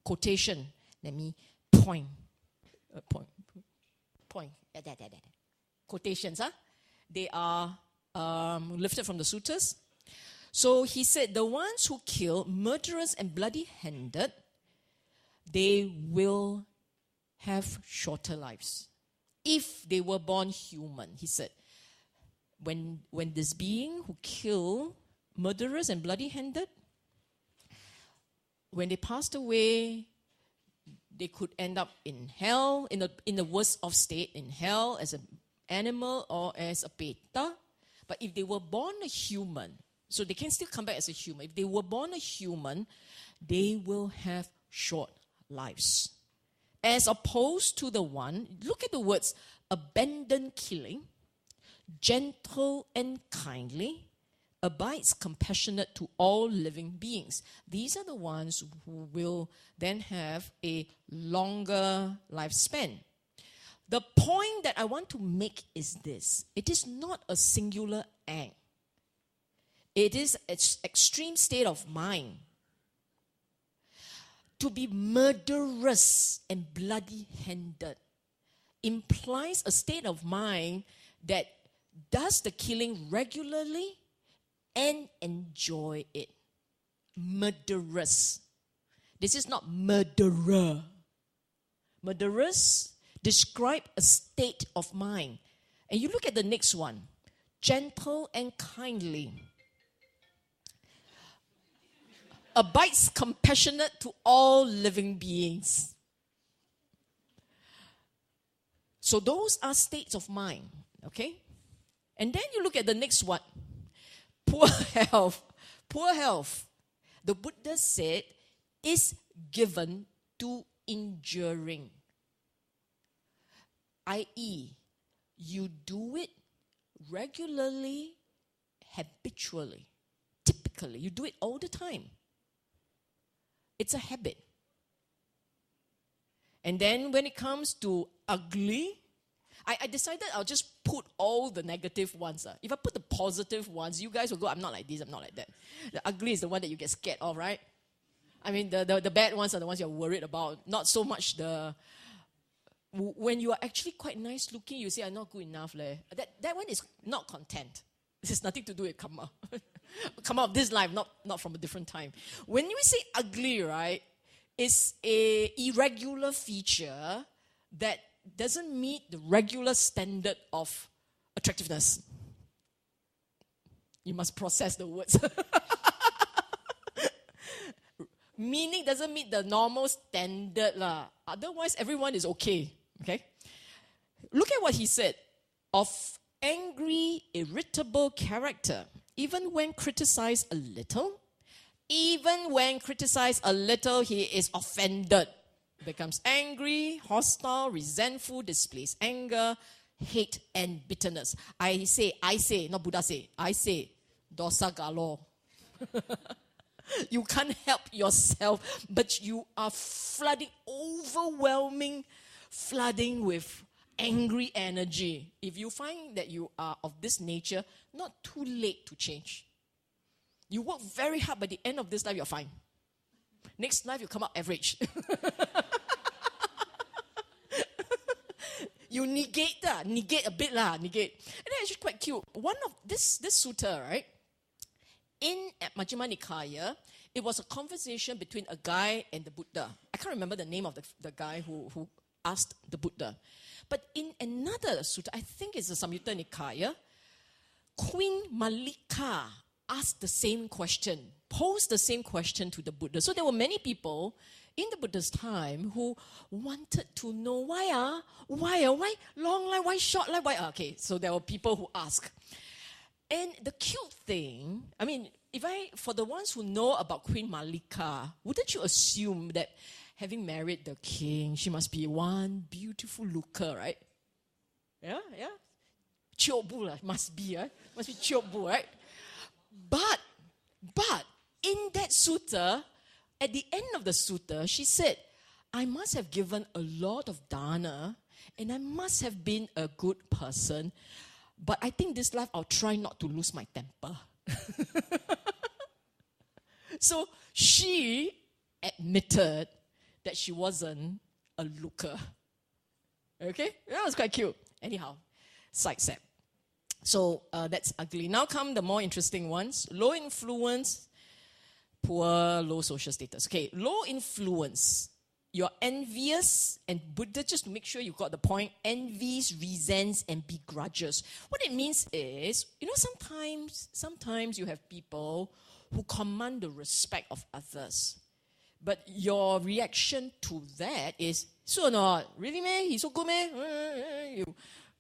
Quotation. Let me point. Quotations, huh? They are lifted from the suttas. So he said, the ones who kill, murderous and bloody-handed, they will have shorter lives. If they were born human, he said, when this being who kill, murderous and bloody-handed, when they passed away, they could end up in hell, in the worst of state, in hell as an animal or as a peta. But if they were born a human, so they can still come back as a human. If they were born a human, they will have short lives. As opposed to the one, look at the words, abandoned killing, gentle and kindly, abides compassionate to all living beings. These are the ones who will then have a longer lifespan. The point that I want to make is this. It is not a singular act. It is an extreme state of mind. To be murderous and bloody-handed implies a state of mind that does the killing regularly and enjoy it. Murderous. This is not murderer. Murderous describe a state of mind. And you look at the next one. Gentle and kindly. Abides compassionate to all living beings. So those are states of mind. Okay? And then you look at the next one. Poor health. Poor health. The Buddha said is given to enduring. I.e., you do it regularly, habitually, typically. You do it all the time. It's a habit. And then when it comes to ugly, I decided I'll just put all the negative ones. If I put the positive ones, you guys will go, I'm not like this, I'm not like that. The ugly is the one that you get scared of, right? I mean, the bad ones are the ones you're worried about. Not so much when you are actually quite nice looking, you say, I'm not good enough. That one is not content. This has nothing to do with Kamma. Kamma of this life, not from a different time. When we say ugly, right, it's a irregular feature that doesn't meet the regular standard of attractiveness. You must process the words. Meaning doesn't meet the normal standard. Otherwise, everyone is okay. Okay? Look at what he said. Of angry, irritable character, even when criticized a little, he is offended. Becomes angry, hostile, resentful, displays anger, hate, and bitterness. I say, not Buddha say. I say, dosa galore. You can't help yourself, but you are flooding with angry energy. If you find that you are of this nature, not too late to change. You work very hard, by the end of this life, you're fine. Next life, you come out average. You negate a bit negate. And then actually quite cute. One of this sutta, right? In Majjhima Nikaya, it was a conversation between a guy and the Buddha. I can't remember the name of the guy who asked the Buddha. But in another sutta, I think it's the Samyutta Nikaya, Queen Malika asked the same question, posed the same question to the Buddha. So there were many people in the Buddha's time who wanted to know why long life, why short life, why. Okay, so there were people who asked. And the cute thing, I mean, for the ones who know about Queen Malika, wouldn't you assume that having married the king, she must be one beautiful looker, right? Yeah. Chiobu must be, right? Must be chiobu, right? But in that sutta, at the end of the sutta, she said, I must have given a lot of dana and I must have been a good person. But I think this life I'll try not to lose my temper. So she admitted that she wasn't a looker. Okay? That was quite cute. Anyhow, side step. So that's ugly. Now come the more interesting ones. Low influence, poor, low social status. Okay, low influence. You're envious, and Buddha, just to make sure you got the point, envies, resents, and begrudges. What it means is, sometimes you have people who command the respect of others. But your reaction to that is, so or not? Really, man? He's so good, man? You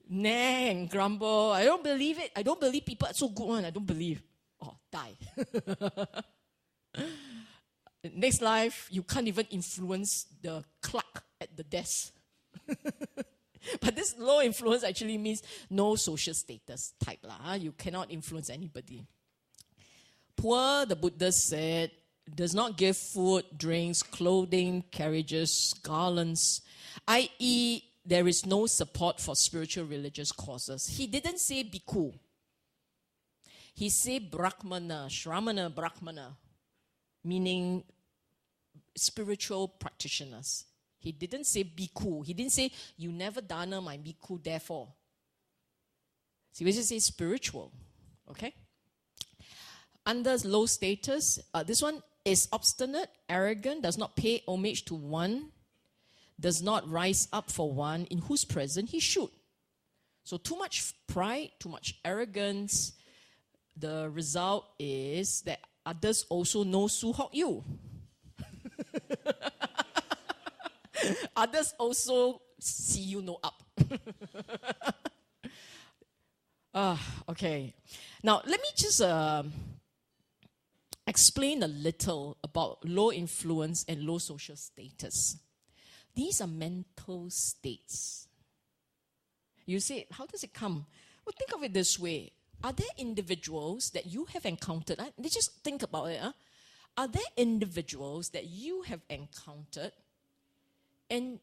nag and grumble. I don't believe it. I don't believe people are so good one. I don't believe. Oh, die. Next life, you can't even influence the clerk at the desk. But this low influence actually means no social status type. You cannot influence anybody. Poor, the Buddha said, does not give food, drinks, clothing, carriages, garlands, i.e., there is no support for spiritual religious causes. He didn't say bhikkhu. He said brahmana, shramana, brahmana, meaning spiritual practitioners. He didn't say bhikkhu. He didn't say, you never dana my bhikkhu, therefore. So he just say spiritual. Okay? Under low status, this one is obstinate, arrogant, does not pay homage to one, does not rise up for one in whose presence he should. So too much pride, too much arrogance. The result is that others also no su hok you. Others also see you no up. Okay. Now, let me just explain a little about low influence and low social status. These are mental states. You say, how does it come? Well, think of it this way. Are there individuals that you have encountered? Let's just think about it. Are there individuals that you have encountered and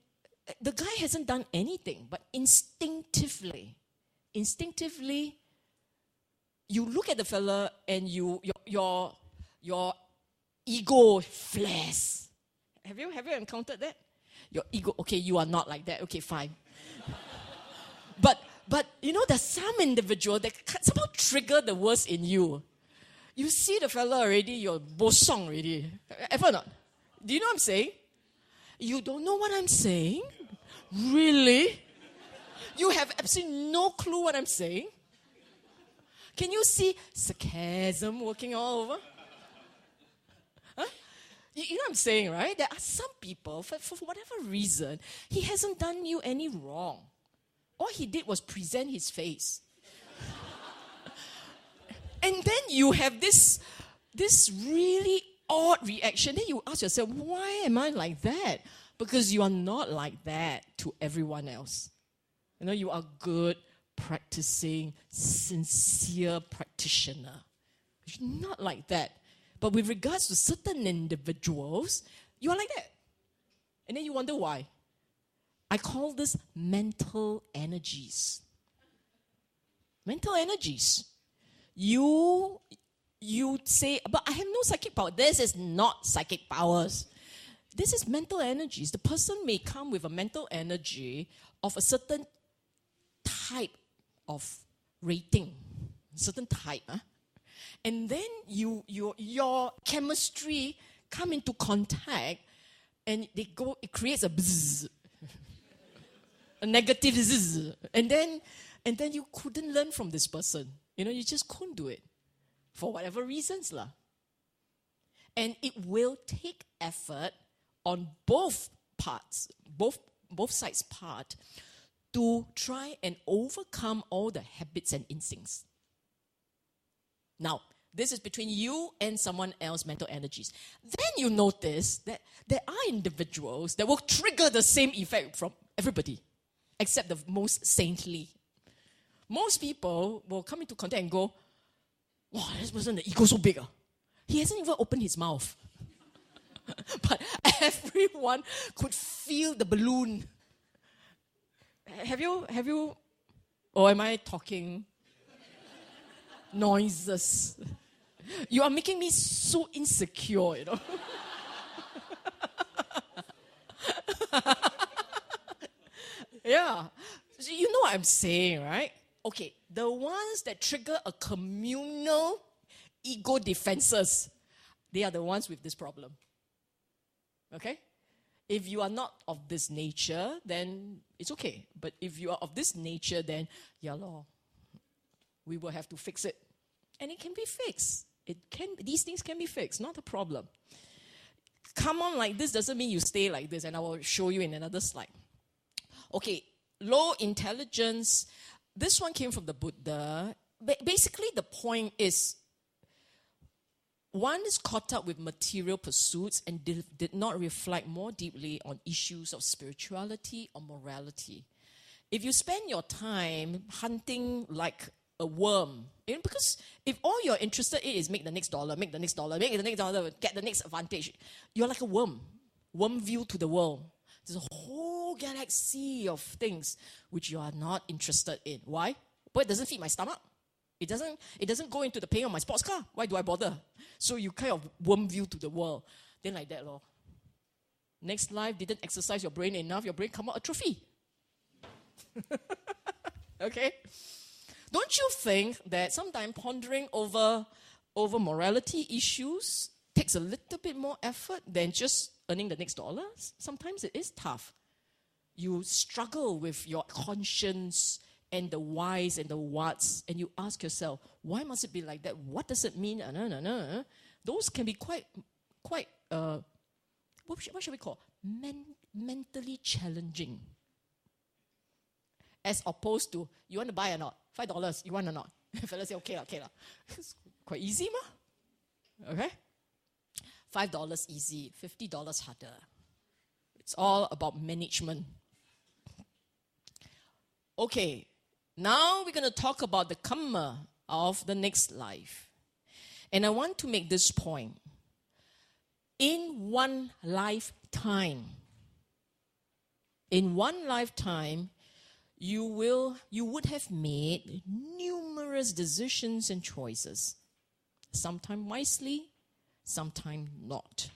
the guy hasn't done anything, but instinctively, you look at the fella and your ego flares. Have you encountered that? Your ego, okay, you are not like that. Okay, fine. But there's some individual that somehow trigger the worst in you. You see the fella already, you're bosong already. Ever not? Do you know what I'm saying? You don't know what I'm saying? Really? You have absolutely no clue what I'm saying? Can you see sarcasm working all over? Huh? You know what I'm saying, right? There are some people, for whatever reason, he hasn't done you any wrong. All he did was present his face. And then you have this really odd reaction. Then you ask yourself, why am I like that? Because you are not like that to everyone else. You are good, practicing, sincere practitioner. You're not like that. But with regards to certain individuals, you are like that. And then you wonder why. I call this mental energies. Mental energies. You say, but I have no psychic power. This is not psychic powers. This is mental energies. The person may come with a mental energy of a certain type of rating, certain type. And then your chemistry come into contact and it creates a bzzz. a negative, and then you couldn't learn from this person. You just couldn't do it for whatever reasons lah. And it will take effort on both parts, both sides' part, to try and overcome all the habits and instincts. Now, this is between you and someone else's mental energies. Then you notice that there are individuals that will trigger the same effect from everybody, except the most saintly. Most people will come into contact and go, wow, this person, the ego so big. He hasn't even opened his mouth. But everyone could feel the balloon. Have you, or am I talking noises? You are making me so insecure, Yeah. So you know what I'm saying, right? Okay, the ones that trigger a communal ego defenses, they are the ones with this problem. Okay? If you are not of this nature, then it's okay. But if you are of this nature, then, yeah, Lord, we will have to fix it. And it can be fixed. These things can be fixed, not a problem. Come on like this doesn't mean you stay like this, and I will show you in another slide. Okay, low intelligence. This one came from the Buddha. Basically, the point is, one is caught up with material pursuits and did not reflect more deeply on issues of spirituality or morality. If you spend your time hunting like a worm, because if all you're interested in is make the next dollar, get the next advantage, you're like a worm view to the world. There's a whole galaxy of things which you are not interested in. Why? But it doesn't feed my stomach. It doesn't go into the paying of my sports car. Why do I bother? So you kind of worm view to the world. Then like that, lor. Next life didn't exercise your brain enough. Your brain come out atrophy. Okay? Don't you think that sometimes pondering over morality issues takes a little bit more effort than just earning the next dollar? Sometimes it is tough. You struggle with your conscience and the whys and the whats, and you ask yourself, why must it be like that? What does it mean? Those can be quite what should we call? Mentally challenging. As opposed to, you want to buy or not? $5, you want or not? Fellas say, okay. It's quite easy, ma. Okay? $5 easy, $50 harder. It's all about management. Okay, now we're going to talk about the Kamma of the next life. And I want to make this point. In one lifetime, you would have made numerous decisions and choices. Sometimes wisely, sometimes not.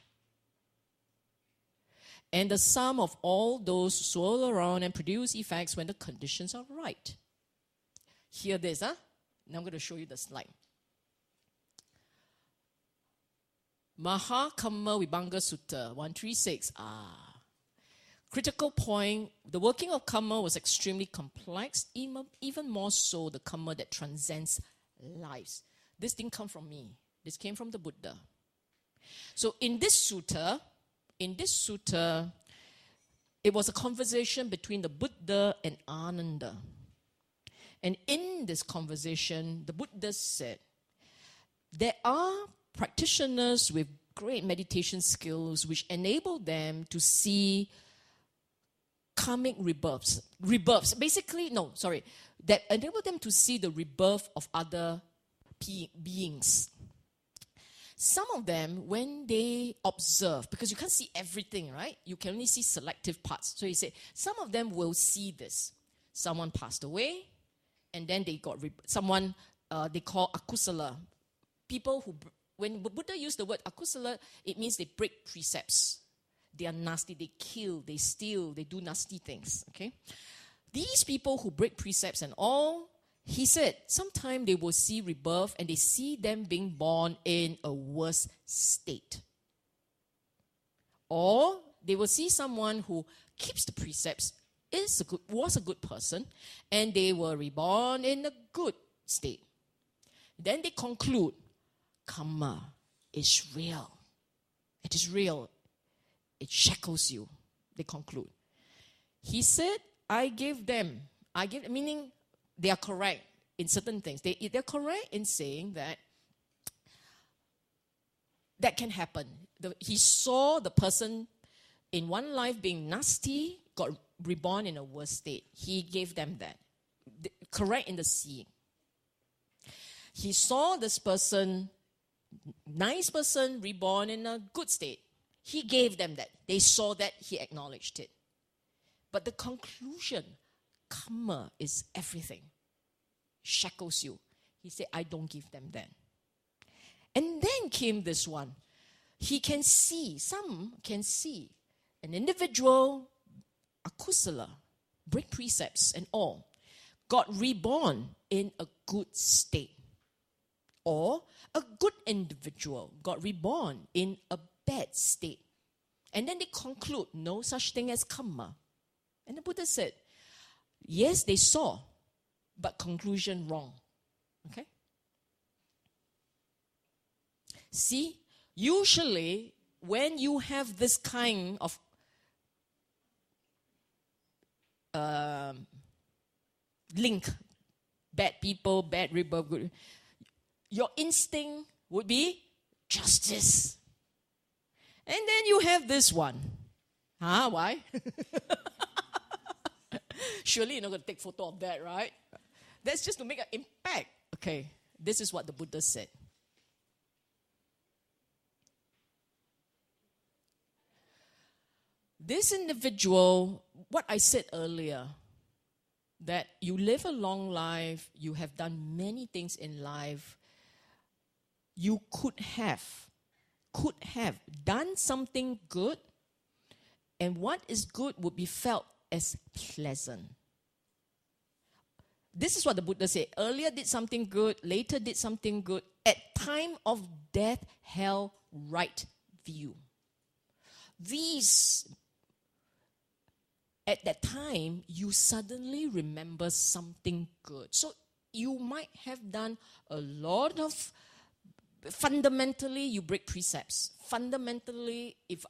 And the sum of all those swirl around and produce effects when the conditions are right. Hear this, Now I'm going to show you the slide. Maha Kamma Vibhanga Sutta 136. Critical point, the working of Kamma was extremely complex, even more so the Kamma that transcends lives. This didn't come from me. This came from the Buddha. So in this sutta, it was a conversation between the Buddha and Ananda. And in this conversation, the Buddha said, there are practitioners with great meditation skills which enable them to see karmic rebirths. That enable them to see the rebirth of other beings. Some of them, when they observe, because you can't see everything, right? You can only see selective parts. So he said, some of them will see this. Someone passed away, and then they got someone they call akusala. People who, when Buddha used the word akusala, it means they break precepts. They are nasty, they kill, they steal, they do nasty things, okay? These people who break precepts and all, he said, sometime they will see rebirth and they see them being born in a worse state. Or they will see someone who keeps the precepts was a good person, and they were reborn in a good state. Then they conclude, Kamma is real. It is real. It shackles you. They conclude. He said, meaning they are correct in certain things. They're correct in saying that can happen. He saw the person in one life being nasty, got reborn in a worse state. He gave them that. Correct in the seeing. He saw this person, nice person, reborn in a good state. He gave them that. They saw that. He acknowledged it. But the conclusion, Kamma is everything. Shackles you. He said, I don't give them that. And then came this one. Some can see an individual, akusala, break precepts and all, got reborn in a good state. Or a good individual got reborn in a bad state. And then they conclude, no such thing as Kamma. And the Buddha said, yes, they saw, but conclusion wrong. Okay? See, usually when you have this kind of link, bad people, bad rebirth, good, your instinct would be justice. And then you have this one. Why? Surely you're not going to take photo of that, right? That's just to make an impact. Okay, this is what the Buddha said. This individual, what I said earlier, that you live a long life, you have done many things in life, you could have done something good, and what is good would be felt as pleasant. This is what the Buddha said. Earlier did something good, later did something good. At time of death, held right view. These, at that time, you suddenly remember something good. So you might have done a lot of, fundamentally, you break precepts. Fundamentally, if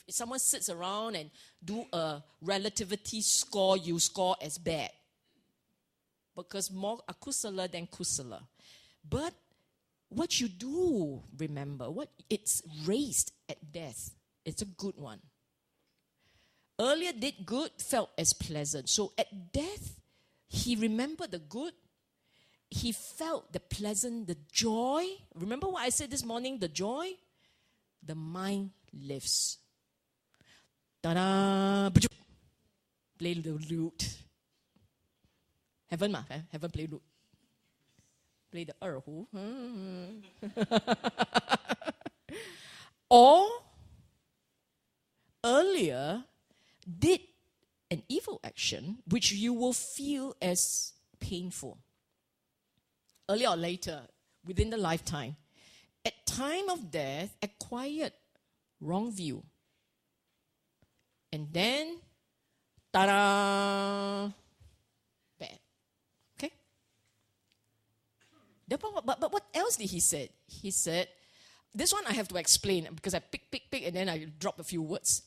someone sits around and do a relativity score, you score as bad. Because more akusala than kusala. But what you do remember, it's raised at death, it's a good one. Earlier did good, felt as pleasant. So at death, he remembered the good. He felt the pleasant, the joy. Remember what I said this morning, the joy? The mind lifts. Ta-da! Play the lute. Heaven play lute. Play the erhu. Or earlier did an evil action which you will feel as painful. Earlier or later, within the lifetime, at time of death, acquired wrong view. And then, ta-da! Bad. Okay? But what else did he say? He said, this one I have to explain because I pick, and then I drop a few words.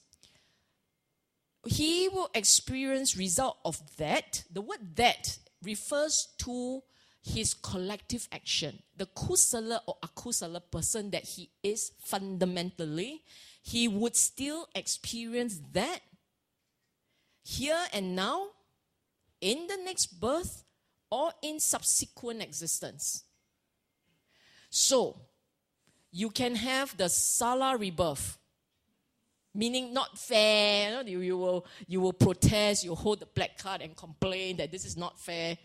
He will experience result of that. The word that refers to his collective action. The kusala or akusala person that he is fundamentally, he would still experience that here and now, in the next birth, or in subsequent existence. So, you can have the sala rebirth, meaning not fair. You will protest, you hold the placard and complain that this is not fair.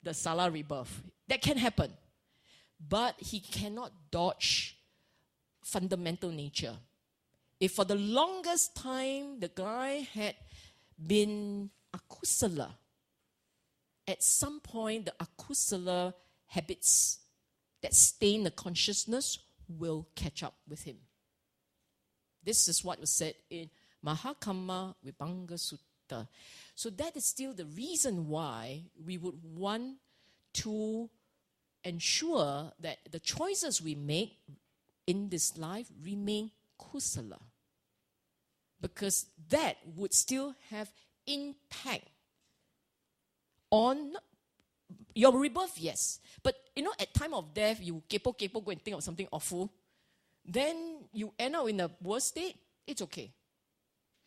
The sala rebirth. That can happen. But he cannot dodge fundamental nature. If for the longest time the guy had been akusala, at some point the akusala habits that stain the consciousness will catch up with him. This is what was said in Mahakamma Vibhanga Sutta. character. So that is still the reason why we would want to ensure that the choices we make in this life remain kusala. Because that would still have impact on your rebirth, yes. But, at time of death, you kepo go and think of something awful. Then you end up in a worse state, it's okay.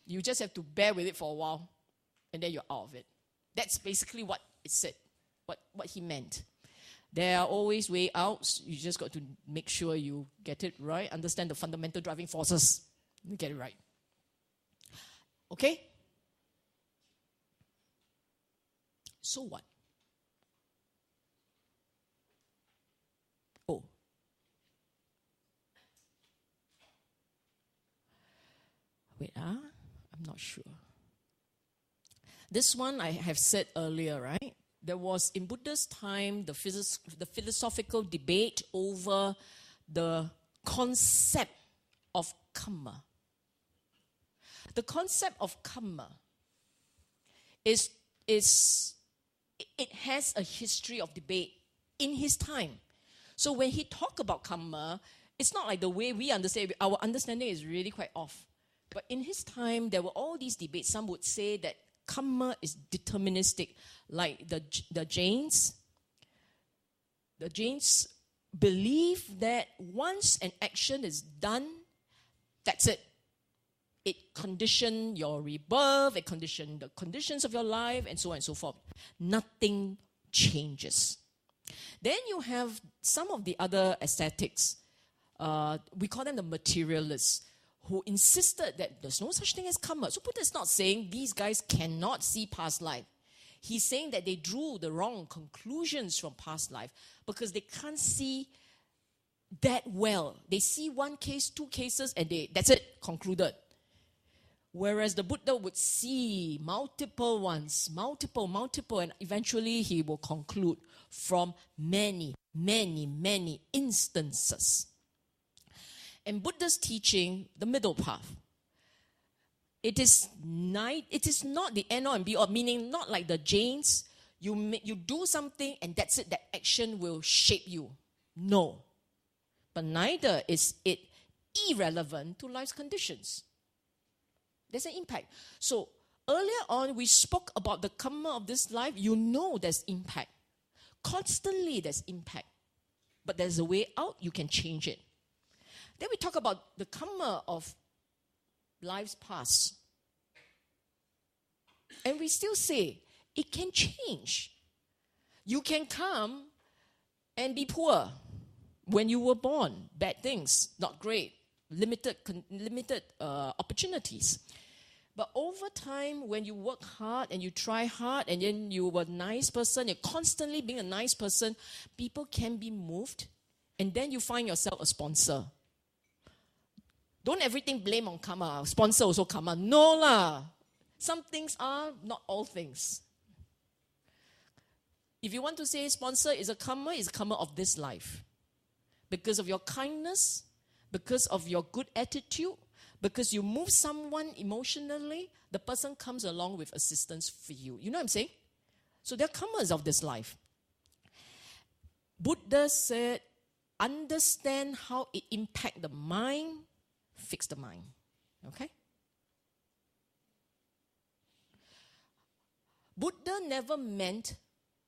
You just have to bear with it for a while, and then you're out of it. That's basically what it said, what he meant. There are always way outs. You just got to make sure you get it right, understand the fundamental driving forces, and get it right. Okay? So what? Oh. Wait, I'm not sure. This one I have said earlier, right? There was, in Buddha's time, the philosophical debate over the concept of Kamma. The concept of Kamma it has a history of debate in his time. So when he talked about Kamma, it's not like the way we understand it. Our understanding is really quite off. But in his time, there were all these debates. Some would say that Kamma is deterministic, like the Jains. The Jains believe that once an action is done, that's it. It conditions your rebirth, it conditions the conditions of your life, and so on and so forth. Nothing changes. Then you have some of the other ascetics. We call them the materialists, who insisted that there's no such thing as karma. So Buddha is not saying these guys cannot see past life. He's saying that they drew the wrong conclusions from past life because they can't see that well. They see one case, two cases, and that's it, concluded. Whereas the Buddha would see multiple ones, multiple, and eventually he will conclude from many, many, many instances. And Buddha's teaching, the middle path, it is not the end all and be all, meaning not like the Jains, you do something and that's it, that action will shape you. No. But neither is it irrelevant to life's conditions. There's an impact. So earlier on, we spoke about the karma of this life. You know there's impact. Constantly there's impact. But there's a way out, you can change it. Then we talk about the karma of life's past. And we still say, it can change. You can come and be poor when you were born. Bad things, not great. Limited opportunities. But over time, when you work hard and you try hard and then you were a nice person, you're constantly being a nice person, people can be moved and then you find yourself a sponsor. Don't everything blame on karma. Sponsor also karma. No lah. Some things are, not all things. If you want to say sponsor is a karma, it's a karma of this life. Because of your kindness, because of your good attitude, because you move someone emotionally, the person comes along with assistance for you. You know what I'm saying? So they're karmas of this life. Buddha said, understand how it impacts the mind, fix the mind. Okay? Buddha never meant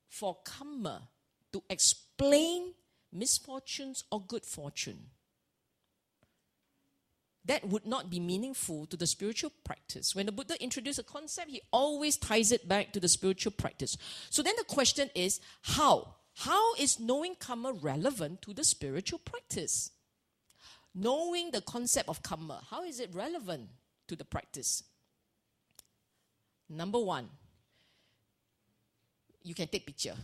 for karma to explain misfortunes or good fortune. That would not be meaningful to the spiritual practice. When the Buddha introduced a concept, he always ties it back to the spiritual practice. So then the question is, how? How is knowing karma relevant to the spiritual practice? Knowing the concept of karma, how is it relevant to the practice? Number one, you can take picture.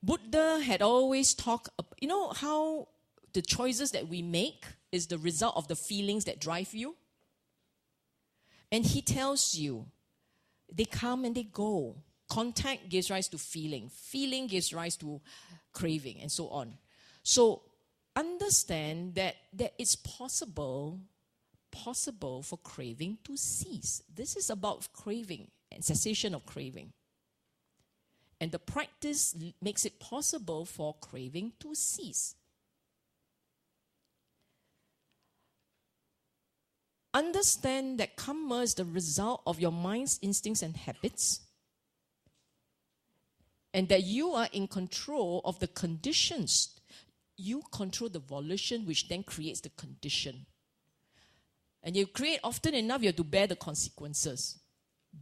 Buddha had always talked, you know how the choices that we make is the result of the feelings that drive you? And he tells you, they come and they go. Contact gives rise to feeling. Feeling gives rise to craving and so on. So understand that it's possible possible for craving to cease. This is about craving and cessation of craving. And the practice makes it possible for craving to cease. Understand that Kamma is the result of your mind's instincts and habits, and that you are in control of the conditions. You control the volition, which then creates the condition. And you create often enough, you have to bear the consequences.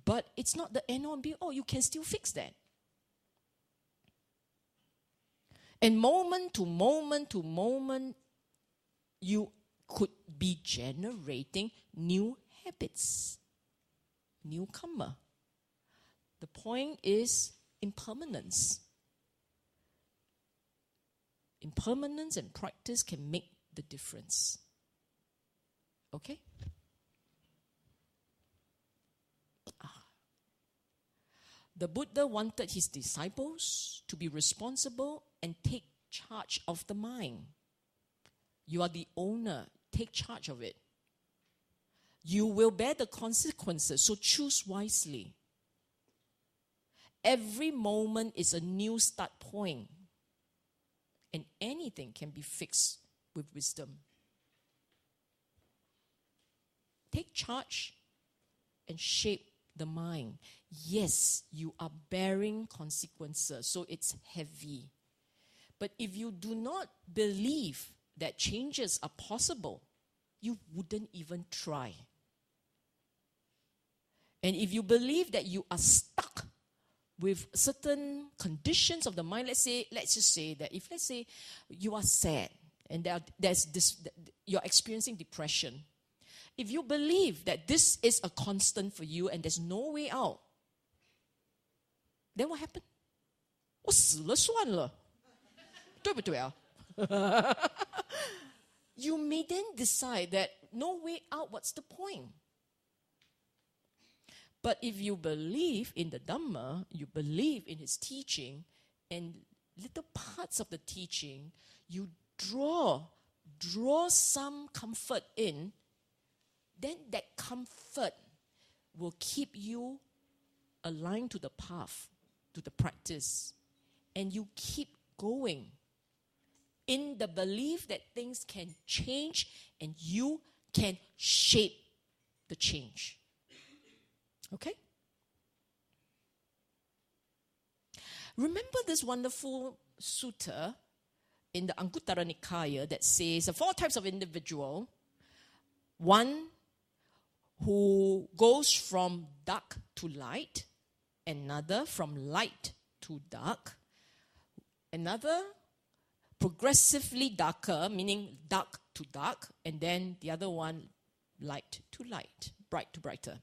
But it's not the end all and be all. You can still fix that. And moment to moment to moment, you could be generating new habits, new Kamma. The point is impermanence. Impermanence and practice can make the difference. Okay? The Buddha wanted his disciples to be responsible and take charge of the mind. You are the owner. Take charge of it. You will bear the consequences, so choose wisely. Every moment is a new start point, and anything can be fixed with wisdom. Take charge and shape the mind. Yes, you are bearing consequences, so it's heavy. But if you do not believe that changes are possible, you wouldn't even try. And if you believe that you are stuck with certain conditions of the mind, let's just say that if let's say you are sad and you're experiencing depression, if you believe that this is a constant for you and there's no way out, then what happened? 我死了算了，对不对啊？ You may then decide that no way out, what's the point? But if you believe in the Dhamma, you believe in his teaching, and little parts of the teaching, you draw some comfort in, then that comfort will keep you aligned to the path, to the practice, and you keep going in the belief that things can change and you can shape the change. Okay? Remember this wonderful sutta in the Anguttara Nikaya that says the 4 types of individual. One who goes from dark to light, another from light to dark, another progressively darker, meaning dark to dark, and then the other one light to light, bright to brighter.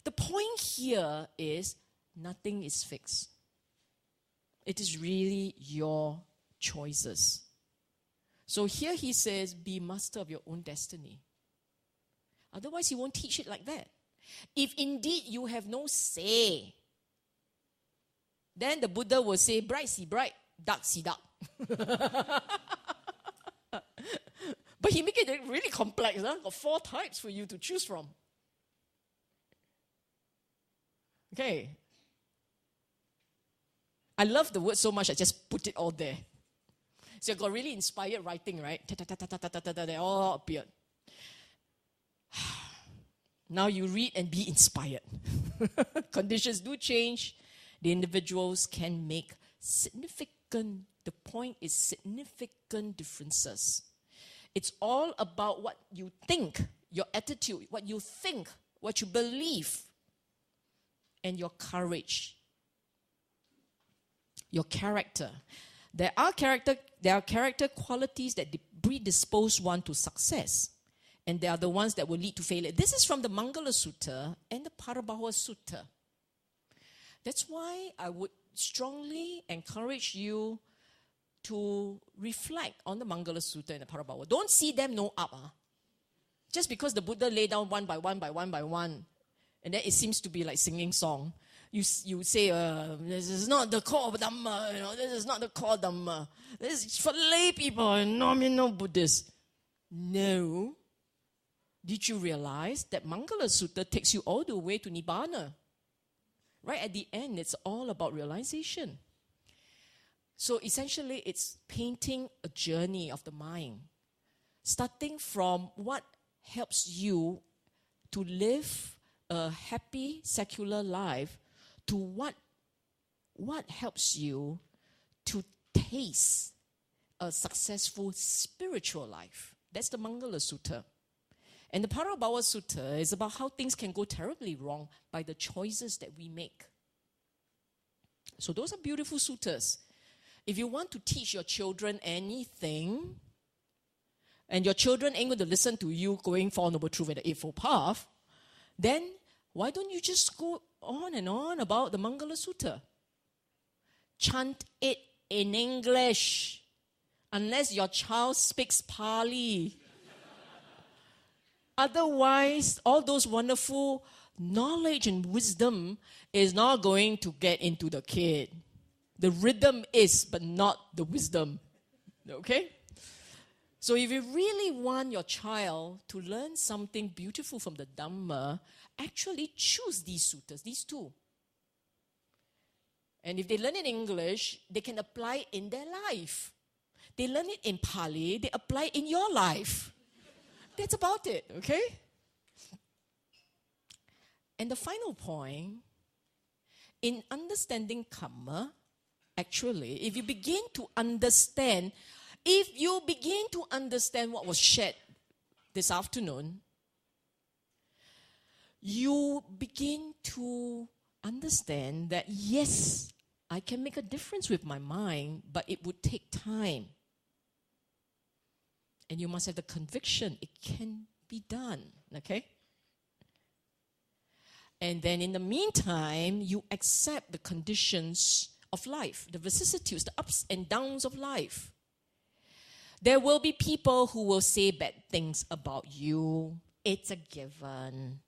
The point here is nothing is fixed. It is really your choices. So here he says, be master of your own destiny. Otherwise, he won't teach it like that. If indeed you have no say, then the Buddha will say, bright see bright, dark see dark. But he make it really complex. Huh? Got 4 types for you to choose from. Okay. I love the word so much, I just put it all there. So you got really inspired writing, right? They all appeared. Now you read and be inspired. Conditions do change. The individuals can make significant, the point is significant differences. It's all about what you think, your attitude, what you think, what you believe, and your courage, your character. There are character qualities that predispose one to success, and they are the ones that will lead to failure. This is from the Mangala Sutta and the Parabhava Sutta. That's why I would strongly encourage you to reflect on the Mangala Sutta and the Parabhava. Don't see them no up. Just because the Buddha lay down one by one, and then it seems to be like singing song. You say, this is not the core of Dhamma, this is not the core Dhamma. This is for lay people, nominal Buddhists. No. Did you realize that Mangala Sutta takes you all the way to Nibbana? Right at the end, it's all about realization. So essentially, it's painting a journey of the mind, starting from what helps you to live a happy secular life to what helps you to taste a successful spiritual life. That's the Mangala Sutta. And the Parabhava Sutta is about how things can go terribly wrong by the choices that we make. So those are beautiful suttas. If you want to teach your children anything, and your children ain't going to listen to you going Four Noble Truth and the Eightfold Path, then why don't you just go on and on about the Mangala Sutta? Chant it in English, unless your child speaks Pali. Otherwise, all those wonderful knowledge and wisdom is not going to get into the kid. The rhythm is, but not the wisdom. Okay? So if you really want your child to learn something beautiful from the Dhamma, actually choose these suttas, these two. And if they learn in English, they can apply it in their life. They learn it in Pali, they apply it in your life. That's about it, okay? And the final point, in understanding Kamma, actually, if you begin to understand what was shared this afternoon, you begin to understand that, yes, I can make a difference with my mind, but it would take time. And you must have the conviction it can be done, okay? And then in the meantime, you accept the conditions of life, the vicissitudes, the ups and downs of life. There will be people who will say bad things about you. It's a given.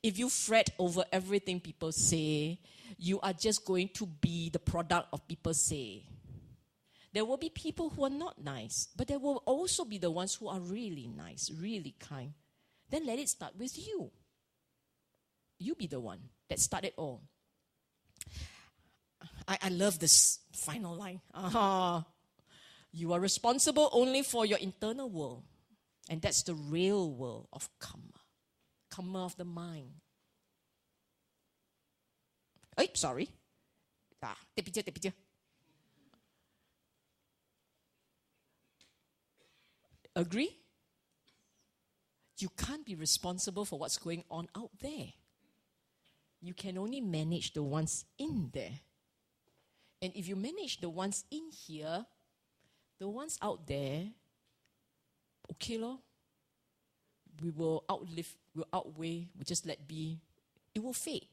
If you fret over everything people say, you are just going to be the product of people say. There will be people who are not nice, but there will also be the ones who are really nice, really kind. Then let it start with you. You be the one that started all. I love this final line. You are responsible only for your internal world. And that's the real world of Kamma. Kamma of the mind. Sorry. Take picture. Agree? You can't be responsible for what's going on out there. You can only manage the ones in there. And if you manage the ones in here, the ones out there, okay lor, we will outweigh, we just let be, it will fade.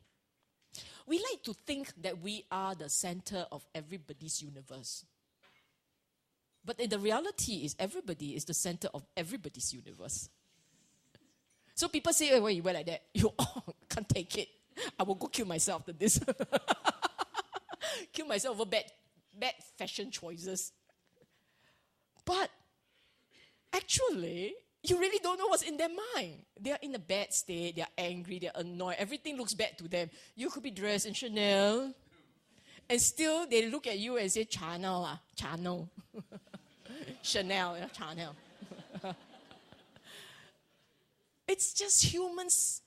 We like to think that we are the center of everybody's universe. But the reality is everybody is the center of everybody's universe. So people say, oh, why you wear like that? You can't take it. I will go kill myself after this. Kill myself over bad fashion choices. But actually, you really don't know what's in their mind. They are in a bad state. They are angry. They are annoyed. Everything looks bad to them. You could be dressed in Chanel. And still, they look at you and say, Chanel. Chanel, Chanel. It's just humans'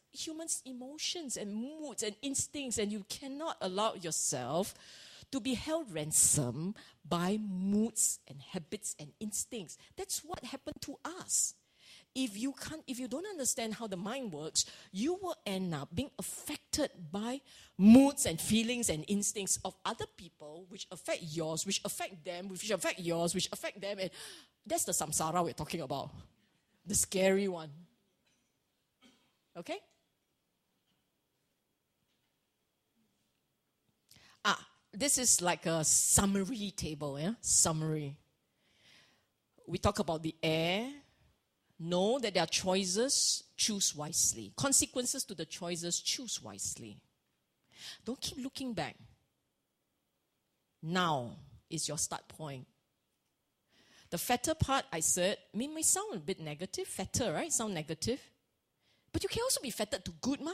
emotions and moods and instincts, and you cannot allow yourself to be held ransom by moods and habits and instincts. That's what happened to us. If you don't understand how the mind works, you will end up being affected by moods and feelings and instincts of other people, which affect yours, which affect them, which affect yours, which affect them. And that's the samsara we're talking about. The scary one. Okay? This is like a summary table, yeah? Summary. We talk about the air. Know that there are choices, choose wisely. Consequences to the choices, choose wisely. Don't keep looking back. Now is your start point. The fetter part I said, may sound a bit negative. Fetter, right? Sound negative. But you can also be fettered to good, ma.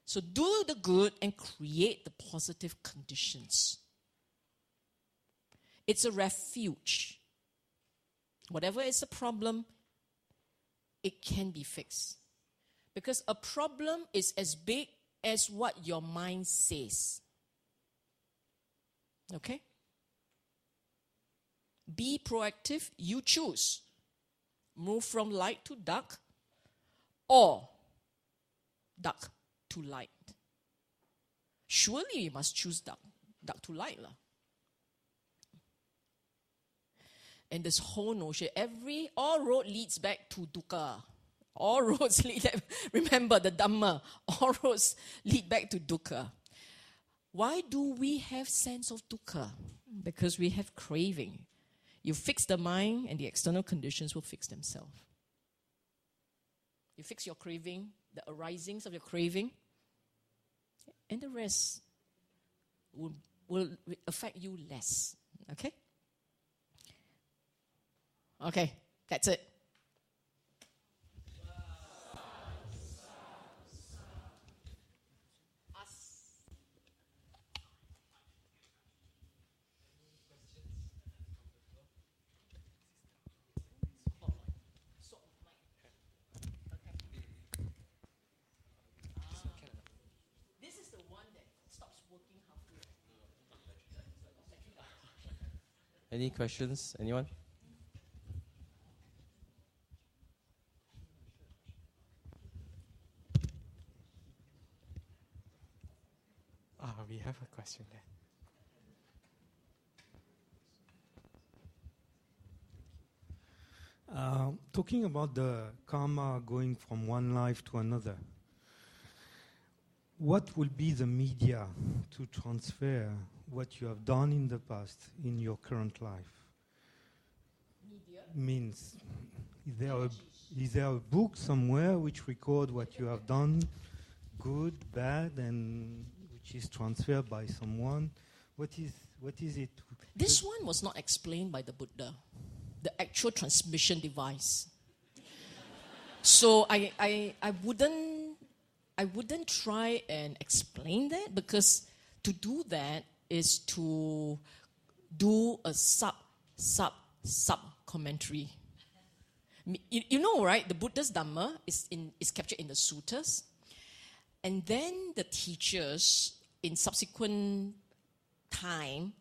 So do the good and create the positive conditions. It's a refuge. Whatever is the problem, it can be fixed. Because a problem is as big as what your mind says. Okay? Be proactive. You choose. Move from light to dark, or dark to light. Surely you must choose dark to light. And this whole notion, all road leads back to dukkha. All roads lead, remember the Dhamma, all roads lead back to dukkha. Why do we have sense of dukkha? Because we have craving. You fix the mind and the external conditions will fix themselves. You fix your craving, the arisings of your craving, and the rest will affect you less. Okay? Okay, that's it. This is the one that stops working halfway. Any questions? Anyone? We have a question there. Talking about the karma going from one life to another, what will be the media to transfer what you have done in the past in your current life? Media? Means, is there a book somewhere which record what you have done, good, bad, and which is transferred by someone? What is it? This one was not explained by the Buddha, the actual transmission device. So I wouldn't try and explain that, because to do that is to do a sub commentary. You know, right? The Buddha's Dhamma is captured in the suttas. And then the teachers, in subsequent time,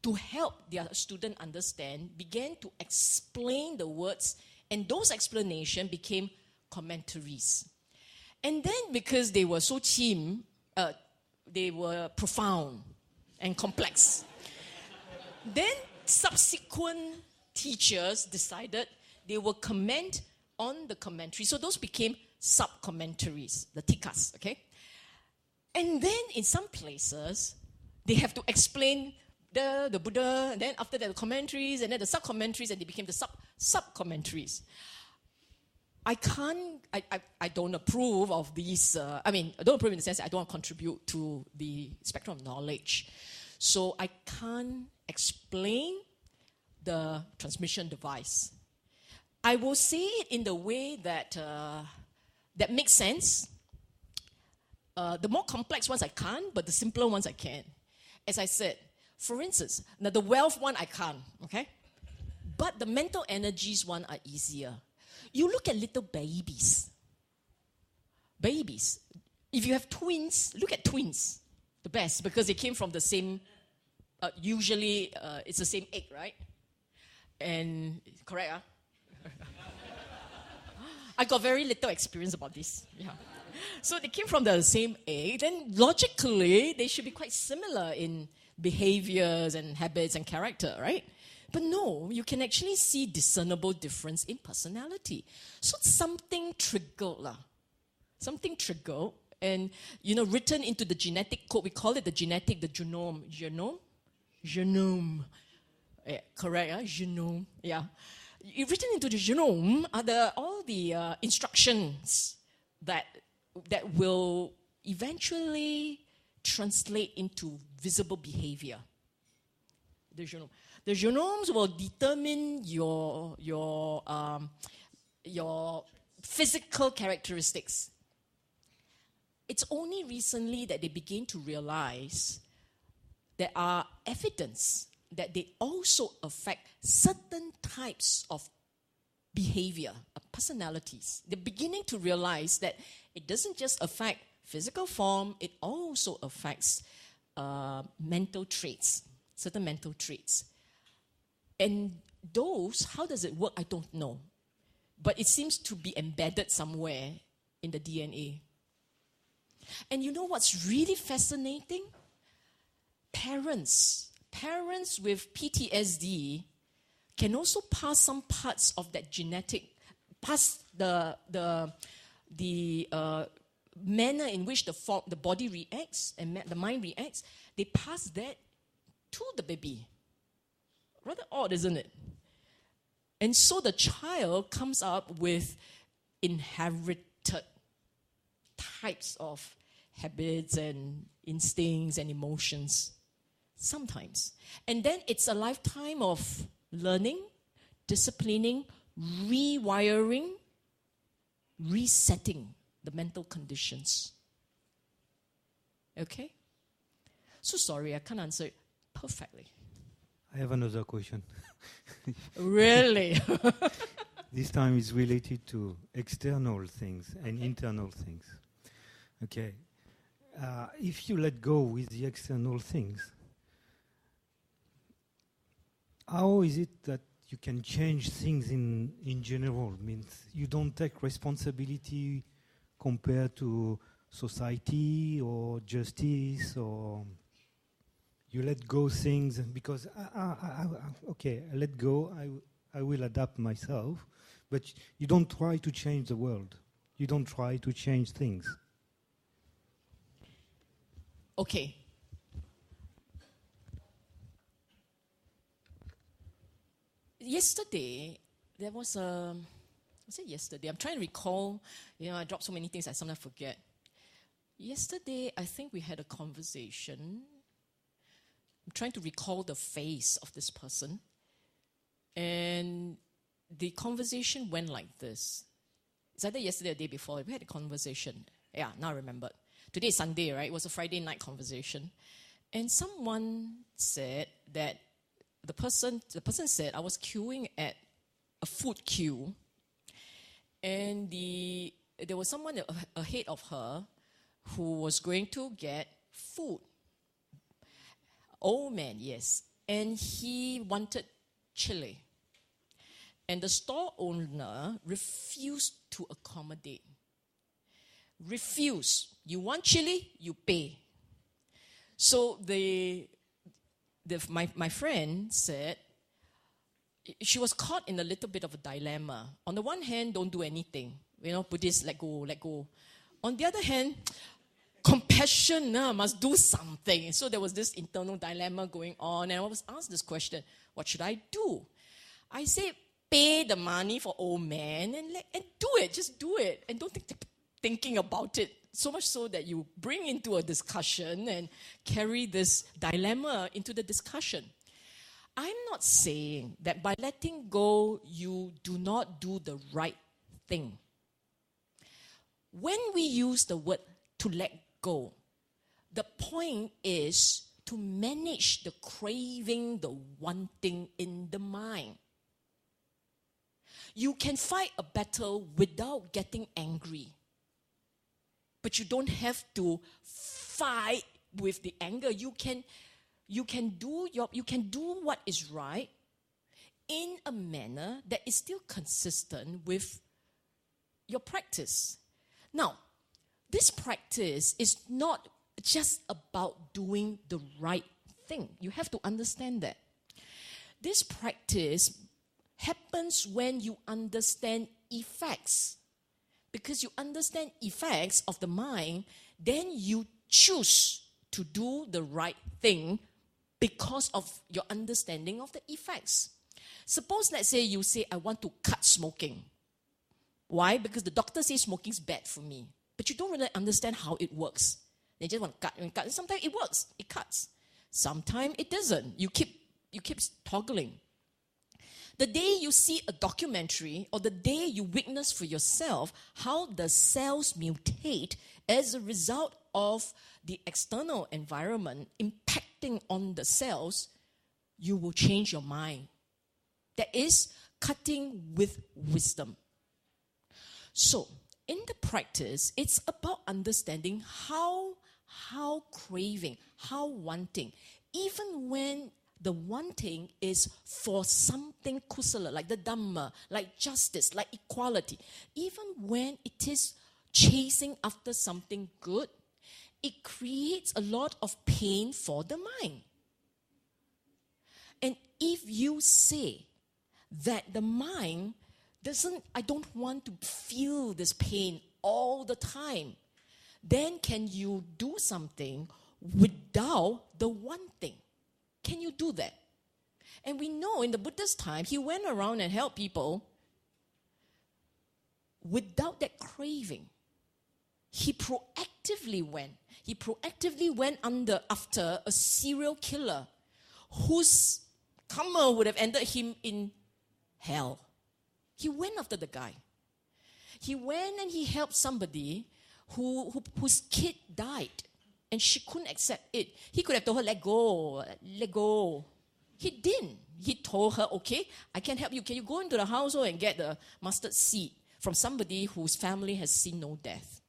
to help their student understand, began to explain the words, and those explanations became commentaries. And then, because they were so they were profound and complex. Then subsequent teachers decided they will comment on the commentary. So those became sub-commentaries, the tikas, okay? And then in some places, they have to explain the Buddha, and then after that the commentaries, and then the sub-commentaries, and they became the sub-commentaries. I don't approve of these, I don't approve in the sense that I don't want to contribute to the spectrum of knowledge. So I can't explain the transmission device. I will say it in the way that that makes sense. The more complex ones I can't, but the simpler ones I can. As I said, for instance, now the wealth one I can't, okay? But the mental energies one are easier. You look at little babies. Babies. If you have twins, look at twins. The best, because they came from the same, usually it's the same egg, right? And, correct, huh? I got very little experience about this. Yeah. So they came from the same egg, then logically they should be quite similar in behaviors and habits and character, right? But no, you can actually see discernible difference in personality. So something triggered. Something triggered, and written into the genetic code. We call it the genome. Genome. Yeah, correct, genome. Yeah. Written into the genome are all the instructions that will eventually translate into visible behavior. The genome. The genomes will determine your physical characteristics. It's only recently that they begin to realize there are evidence that they also affect certain types of behavior, personalities. They're beginning to realize that it doesn't just affect physical form, it also affects mental traits, certain mental traits. And those, how does it work? I don't know. But it seems to be embedded somewhere in the DNA. And you know what's really fascinating? Parents with PTSD can also pass some parts of that genetic, pass the manner in which the body reacts and the mind reacts, they pass that to the baby. Rather odd, isn't it? And so the child comes up with inherited types of habits and instincts and emotions, sometimes. And then it's a lifetime of learning, disciplining, rewiring, resetting the mental conditions. Okay? So sorry, I can't answer it perfectly. I have another question. Really? This time is related to external things and internal things. Okay. If you let go with the external things, how is it that you can change things in general? Means you don't take responsibility compared to society or justice, or you let go things because, okay, I let go, I will adapt myself, but you don't try to change the world. You don't try to change things. Okay. Yesterday, there was it yesterday? I'm trying to recall. I drop so many things I sometimes forget. Yesterday, I think we had a conversation. I'm trying to recall the face of this person. And the conversation went like this. It's either yesterday or the day before. We had a conversation. Yeah, now I remembered. Today is Sunday, right? It was a Friday night conversation. And someone said that the person said, I was queuing at a food queue, and there was someone ahead of her who was going to get food. Old man, yes. And he wanted chili. And the store owner refused to accommodate. Refuse. You want chili, you pay. So my friend said she was caught in a little bit of a dilemma. On the one hand, don't do anything. Buddhist, let go. On the other hand, compassion, must do something. So there was this internal dilemma going on, and I was asked this question, what should I do? I said, pay the money for old man and do it. Just do it. And don't thinking about it, so much so that you bring into a discussion and carry this dilemma into the discussion. I'm not saying that by letting go, you do not do the right thing. When we use the word to let go, the point is to manage the craving, the wanting in the mind. You can fight a battle without getting angry. But you don't have to fight with the anger. You can do what is right in a manner that is still consistent with your practice. Now, this practice is not just about doing the right thing. You have to understand that. This practice happens when you understand effects. Because you understand effects of the mind, then you choose to do the right thing because of your understanding of the effects. Suppose, let's say, you say, I want to cut smoking. Why? Because the doctor says smoking is bad for me. But you don't really understand how it works. They just want to cut and cut. Sometimes it works. It cuts. Sometimes it doesn't. You keep toggling. The day you see a documentary or the day you witness for yourself how the cells mutate as a result of the external environment impacting on the cells, you will change your mind. That is cutting with wisdom. So, in the practice, it's about understanding how craving, how wanting, even when the wanting is for something kusala, like the Dhamma, like justice, like equality, even when it is chasing after something good, it creates a lot of pain for the mind. And if you say that the mind I don't want to feel this pain all the time, then can you do something without the wanting? Can you do that? And we know in the Buddha's time, he went around and helped people without that craving. He proactively went. He proactively went after a serial killer whose Kamma would have ended him in hell. He went after the guy. He went and he helped somebody whose kid died and she couldn't accept it. He could have told her, let go. He didn't. He told her, okay, I can help you. Can you go into the household and get the mustard seed from somebody whose family has seen no death?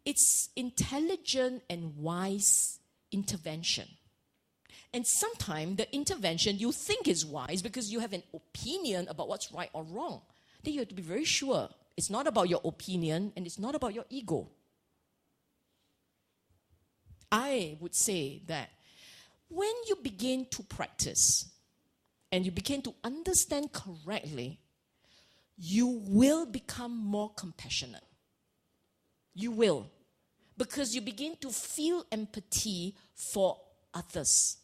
It's intelligent and wise intervention. And sometimes the intervention you think is wise because you have an opinion about what's right or wrong. Then you have to be very sure it's not about your opinion and it's not about your ego. I would say that when you begin to practice and you begin to understand correctly, you will become more compassionate. You will. Because you begin to feel empathy for others.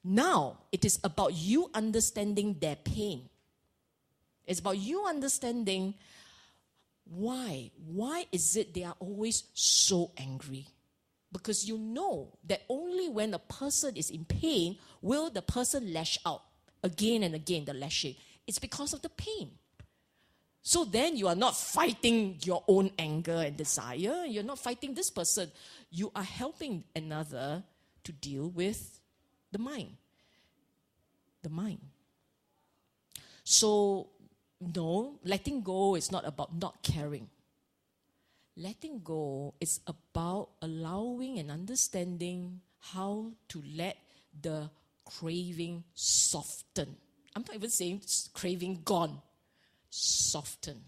Now, it is about you understanding their pain. It's about you understanding why. Why is it they are always so angry? Because you know that only when a person is in pain will the person lash out again and again, the lashing. It's because of the pain. So then you are not fighting your own anger and desire. You're not fighting this person. You are helping another to deal with the mind. The mind. So, no, letting go is not about not caring. Letting go is about allowing and understanding how to let the craving soften. I'm not even saying craving gone. Soften.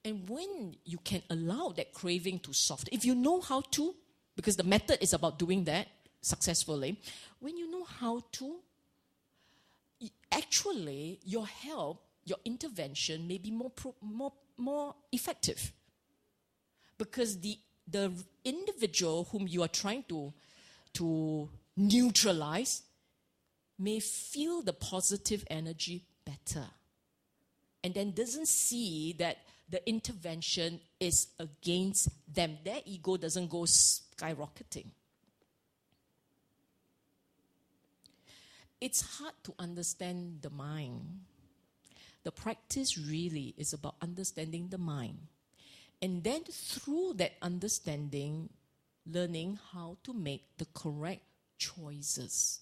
And when you can allow that craving to soften, if you know how to, because the method is about doing that successfully, when you know how to, actually your help, your intervention may be more effective. Because the individual whom you are trying to neutralize may feel the positive energy better. And then doesn't see that the intervention is against them. Their ego doesn't go skyrocketing. It's hard to understand the mind. The practice really is about understanding the mind. And then through that understanding, learning how to make the correct choices.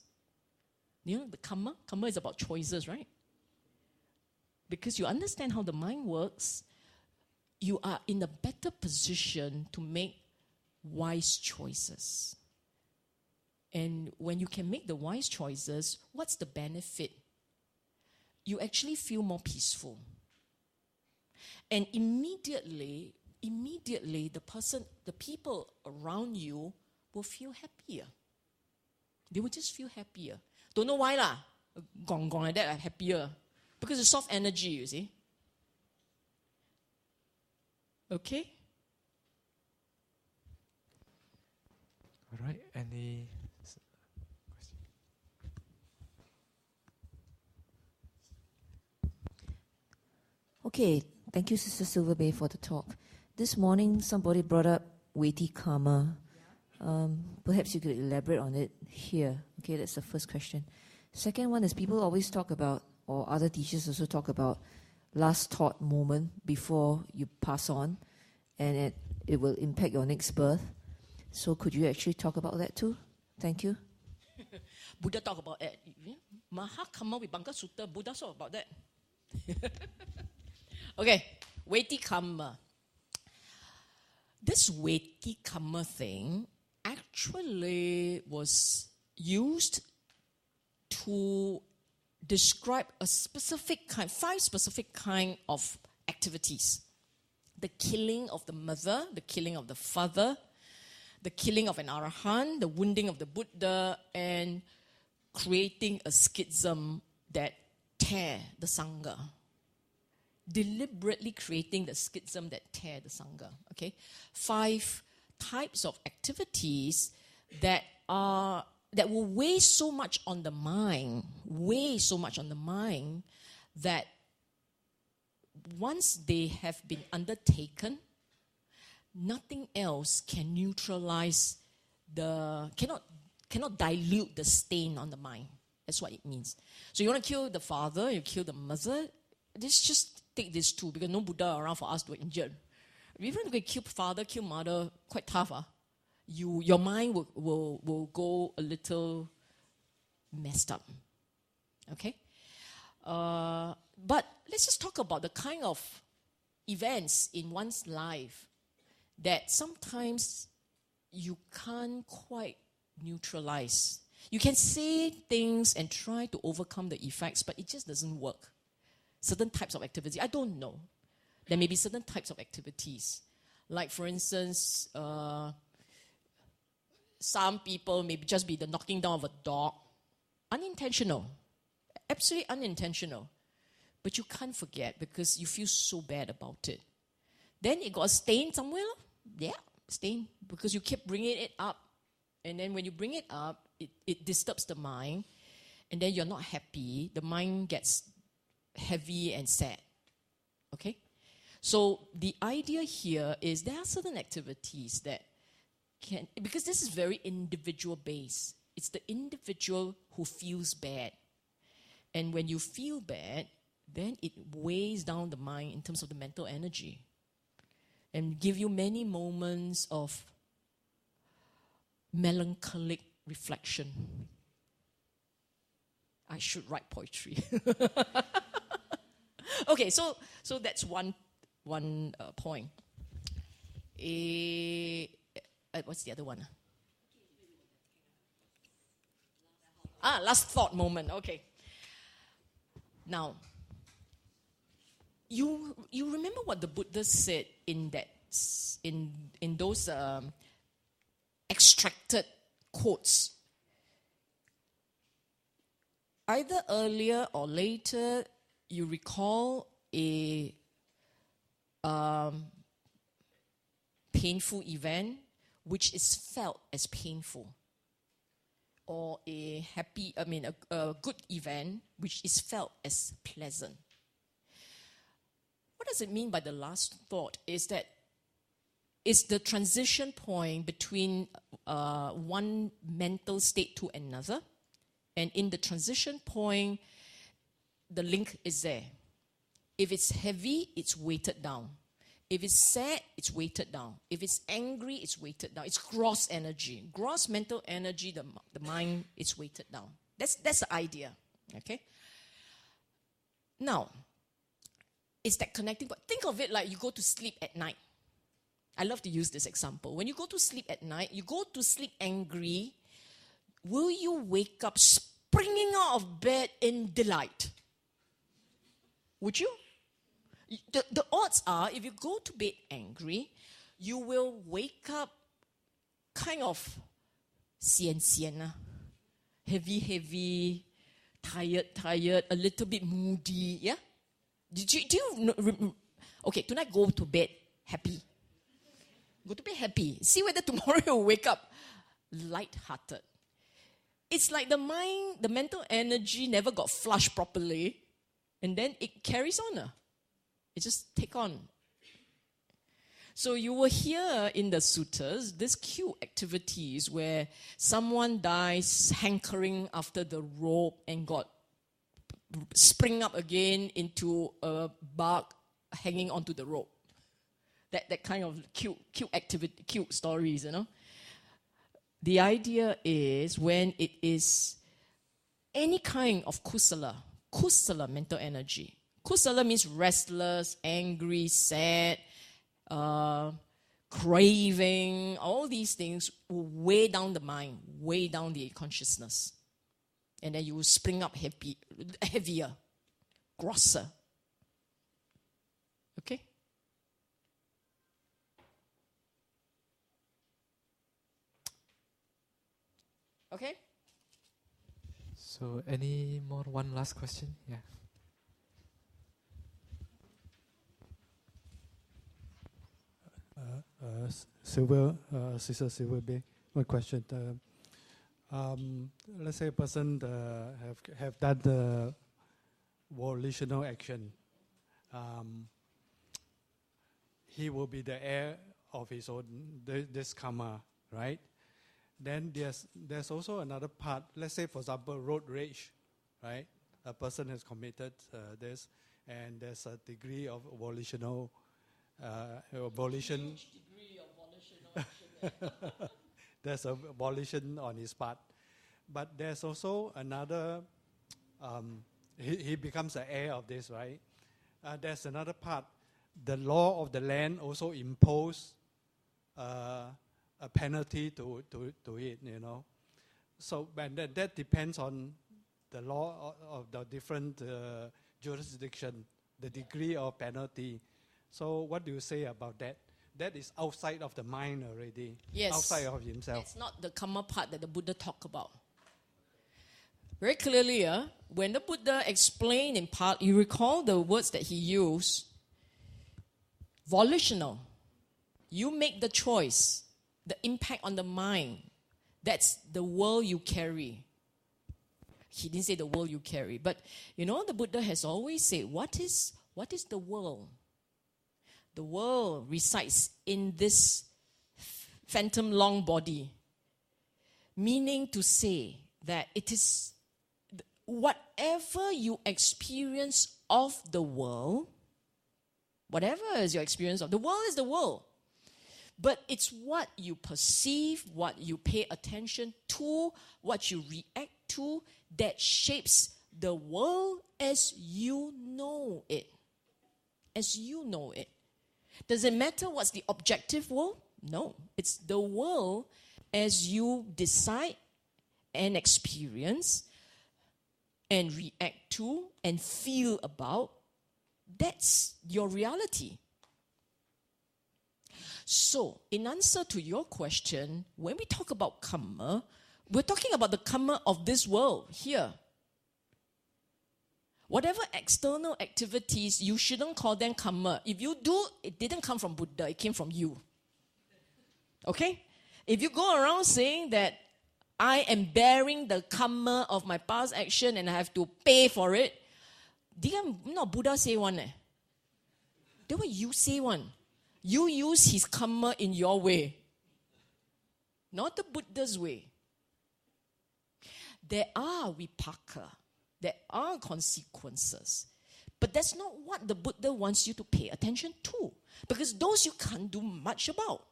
You know, the Kamma is about choices, right? Because you understand how the mind works, you are in a better position to make wise choices. And when you can make the wise choices, what's the benefit? You actually feel more peaceful. And immediately the people around you will feel happier. They will just feel happier. Don't know why lah. Gong like that are happier. Because it's soft energy, you see. Okay? All right, any question? Okay, thank you, Sister Sylvia Bay, for the talk. This morning, somebody brought up weighty karma. Perhaps you could elaborate on it here. Okay, that's the first question. Second one is people always talk about or other teachers also talk about last thought moment before you pass on, and it will impact your next birth. So could you actually talk about that too? Thank you. Buddha talk about that. Maha Kamma with Bangka Sutta, Buddha talk about that. Okay, weighty Kamma. This weighty Kamma thing actually was used to describe a specific kind, 5 specific kind of activities. The killing of the mother, the killing of the father, the killing of an arahant, the wounding of the Buddha, and creating a schism that tear the Sangha. Deliberately creating the schism that tear the Sangha. Okay? 5 types of activities that will weigh so much on the mind, that once they have been undertaken, nothing else can neutralize cannot dilute the stain on the mind. That's what it means. So you want to kill the father, you kill the mother, just take these 2, because no Buddha around for us to injure. Even if you kill father, kill mother, quite tough. Your mind will go a little messed up. Okay? But let's just talk about the kind of events in one's life that sometimes you can't quite neutralize. You can say things and try to overcome the effects, but it just doesn't work. Certain types of activity, I don't know. There may be certain types of activities. Like, for instance, some people may just be the knocking down of a dog. Unintentional. Absolutely unintentional. But you can't forget because you feel so bad about it. Then it got a stain somewhere. Yeah, stain. Because you keep bringing it up. And then when you bring it up, it disturbs the mind. And then you're not happy. The mind gets heavy and sad. Okay? So the idea here is there are certain activities that can, because this is very individual based. It's the individual who feels bad. And when you feel bad, then it weighs down the mind in terms of the mental energy. And give you many moments of melancholic reflection. I should write poetry. Okay, so that's one point. What's the other one? Last thought moment. Okay. Now, you remember what the Buddha said in those extracted quotes? Either earlier or later, you recall a painful event which is felt as painful, or a good event which is felt as pleasant. What does it mean by the last thought? Is that it's the transition point between one mental state to another, and in the transition point, the link is there. If it's heavy, it's weighted down. If it's sad, it's weighted down. If it's angry, it's weighted down. It's gross energy. Gross mental energy, the mind is weighted down. That's the idea. Okay? Now, is that connecting? But think of it like you go to sleep at night. I love to use this example. When you go to sleep at night, you go to sleep angry, will you wake up springing out of bed in delight? Would you? The odds are, if you go to bed angry, you will wake up kind of sian, heavy, tired, a little bit moody, yeah? Okay, tonight go to bed happy. Go to bed happy. See whether tomorrow you'll wake up light-hearted. It's like the mind, the mental energy never got flushed properly, and then it carries on. It just take on. So you will hear in the suttas these cute activities where someone dies hankering after the robe and got spring up again into a bug hanging onto the rope. That kind of cute activity, cute stories, you know. The idea is when it is any kind of kusala mental energy. Kusala means restless, angry, sad, craving, all these things will weigh down the mind, weigh down the consciousness. And then you will spring up heavier, grosser. Okay? Okay? So, any more? One last question? Yeah. Sister Sylvia Bay. One question. Let's say a person have done the volitional action. He will be the heir of his own this karma, right? Then there's also another part. Let's say, for example, road rage, right? A person has committed this, and there's a degree of volitional volition. Huge degree of volitional action. There's a volition on his part, but there's also another. He becomes the heir of this, right? There's another part. The law of the land also impose a penalty to it, you know. So, and that depends on the law of the different jurisdiction, the degree of penalty. So, what do you say about that? That is outside of the mind already. Yes. Outside of himself. It's not the Kamma part that the Buddha talked about. Very clearly, when the Buddha explained in part, you recall the words that he used. Volitional. You make the choice. The impact on the mind. That's the world you carry. He didn't say the world you carry. But, you know, the Buddha has always said, what is the world? The world resides in this phantom long body. Meaning to say that it is whatever you experience of the world, whatever is your experience of the world is the world. But it's what you perceive, what you pay attention to, what you react to that shapes the world as you know it. As you know it. Does it matter what's the objective world? No. It's the world as you decide and experience and react to and feel about. That's your reality. So, in answer to your question, when we talk about Kamma, we're talking about the Kamma of this world here. Whatever external activities, you shouldn't call them Kamma. If you do, it didn't come from Buddha, it came from you. Okay? If you go around saying that I am bearing the Kamma of my past action and I have to pay for it, not Buddha say one. Then what you say one? You use his Kamma in your way. Not the Buddha's way. There are vipaka. There are consequences. But that's not what the Buddha wants you to pay attention to. Because those you can't do much about.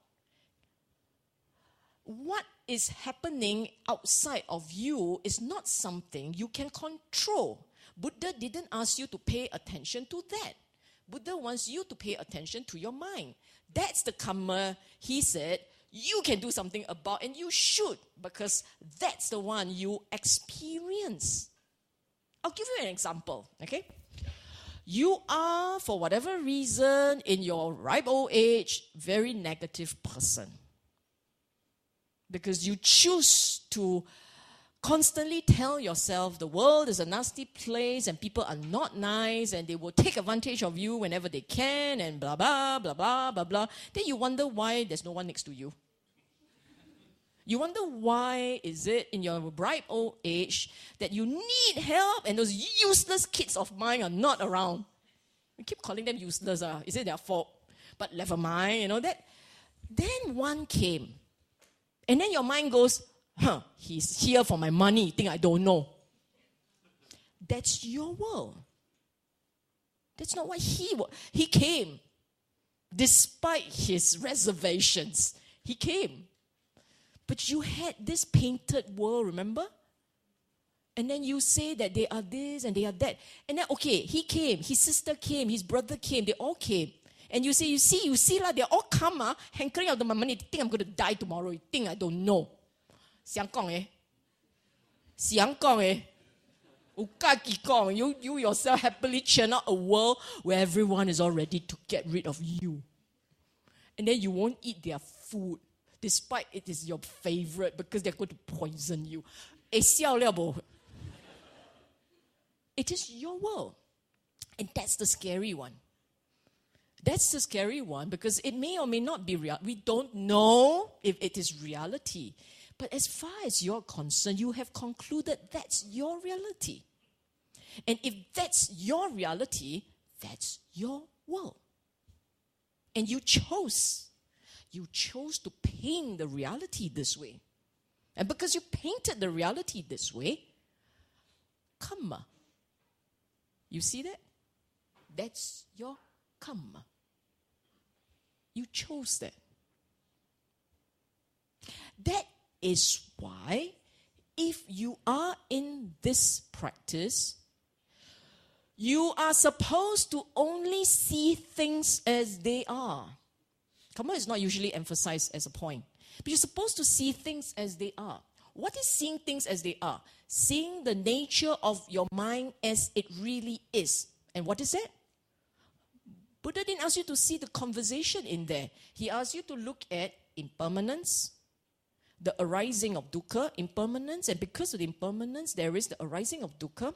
What is happening outside of you is not something you can control. Buddha didn't ask you to pay attention to that. Buddha wants you to pay attention to your mind. That's the Kamma he said you can do something about, and you should, because that's the one you experience. I'll give you an example, okay? You are, for whatever reason, in your ripe old age, very negative person. Because you choose to constantly tell yourself the world is a nasty place and people are not nice and they will take advantage of you whenever they can and blah, blah, blah, blah, blah, blah. Then you wonder why there's no one next to you. You wonder why is it in your ripe old age that you need help and those useless kids of mine are not around. We keep calling them useless. Is it their fault? But never mind, you know that. Then one came. And then your mind goes, he's here for my money. You think I don't know? That's your world. That's not what he came. Despite his reservations, he came. But you had this painted world, remember? And then you say that they are this and they are that. And then, okay, he came, his sister came, his brother came, they all came. And you say, you see, they're all Kamma, hankering out my money. You think I'm going to die tomorrow. You think I don't know. Siang kong eh? Siang kong eh? You yourself happily churn out a world where everyone is all ready to get rid of you. And then you won't eat their food, despite it is your favorite, because they're going to poison you. It is your world. And that's the scary one. That's the scary one, because it may or may not be real. We don't know if it is reality. But as far as you're concerned, you have concluded that's your reality. And if that's your reality, that's your world. And you chose to paint the reality this way. And because you painted the reality this way, Kamma. You see that? That's your Kamma. You chose that. That is why, if you are in this practice, you are supposed to only see things as they are. Kamma is not usually emphasized as a point. But you're supposed to see things as they are. What is seeing things as they are? Seeing the nature of your mind as it really is. And what is that? Buddha didn't ask you to see the conversation in there. He asked you to look at impermanence, the arising of dukkha, impermanence, and because of the impermanence, there is the arising of dukkha.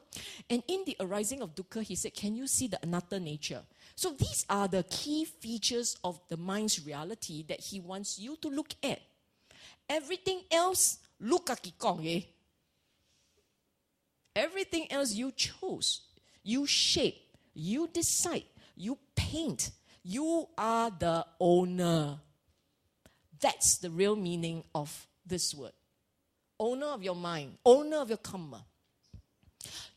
And in the arising of dukkha, he said, can you see the anatta nature? So these are the key features of the mind's reality that he wants you to look at. Everything else, everything else you chose, you shape, you decide, you paint. You are the owner. That's the real meaning of this word. Owner of your mind, owner of your Kamma.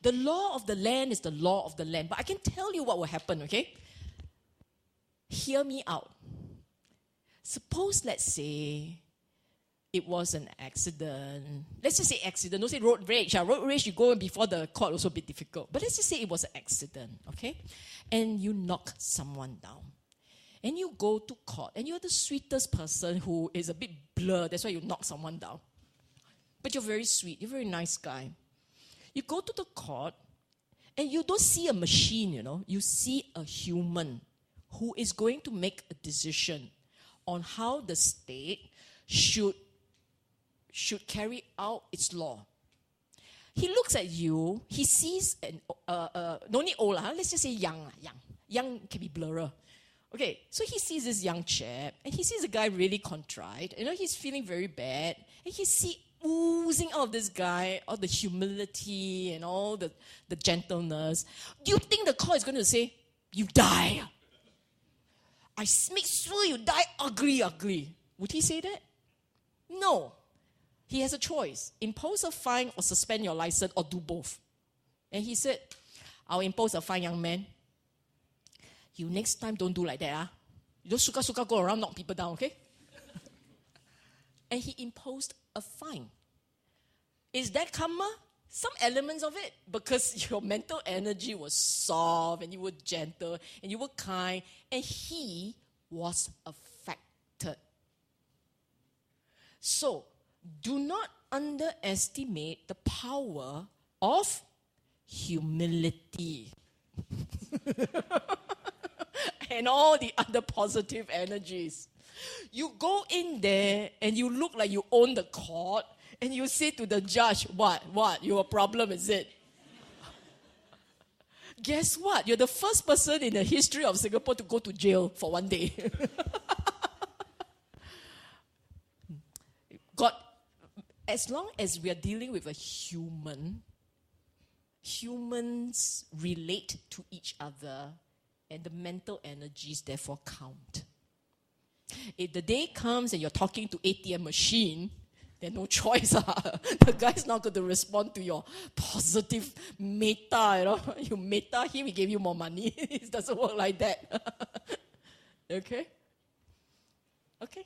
The law of the land is the law of the land. But I can tell you what will happen, okay? Hear me out. Suppose, let's say, it was an accident. Let's just say accident. Don't say road rage. Road rage, you go before the court, also a bit difficult. But let's just say it was an accident, okay? And you knock someone down. And you go to court. And you're the sweetest person who is a bit blurred. That's why you knock someone down. But you're very sweet. You're a very nice guy. You go to the court. And you don't see a machine, you know. You see a human who is going to make a decision on how the state should carry out its law. He looks at you, he sees, no need old, let's just say young. Young can be blurrer. Okay, so he sees this young chap, and he sees a guy really contrite. You know, he's feeling very bad. And he sees oozing out of this guy, all the humility and all the gentleness. Do you think the court is going to say, you die? I make sure you die ugly. Would he say that? No. He has a choice. Impose a fine or suspend your license or do both. And he said, I'll impose a fine, young man. You next time don't do like that. You don't suka go around, knock people down, okay? And he imposed a fine. Is that Kamma? Some elements of it. Because your mental energy was soft and you were gentle and you were kind. And he was affected. So, do not underestimate the power of humility. And all the other positive energies. You go in there and you look like you own the court and you say to the judge, what? Your problem is it? Guess what? You're the first person in the history of Singapore to go to jail for one day. As long as we are dealing with a human, humans relate to each other and the mental energies therefore count. If the day comes and you're talking to ATM machine, There's no choice. The guy's not going to respond to your positive meta, You meta him, he gave you more money. It doesn't work like that. Okay? Okay.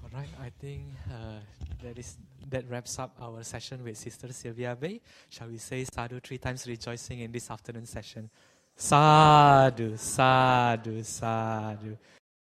All right, I think that wraps up our session with Sister Sylvia Bay. Shall we say sadhu 3 times, rejoicing in this afternoon session? Sadhu, sadhu, sadhu.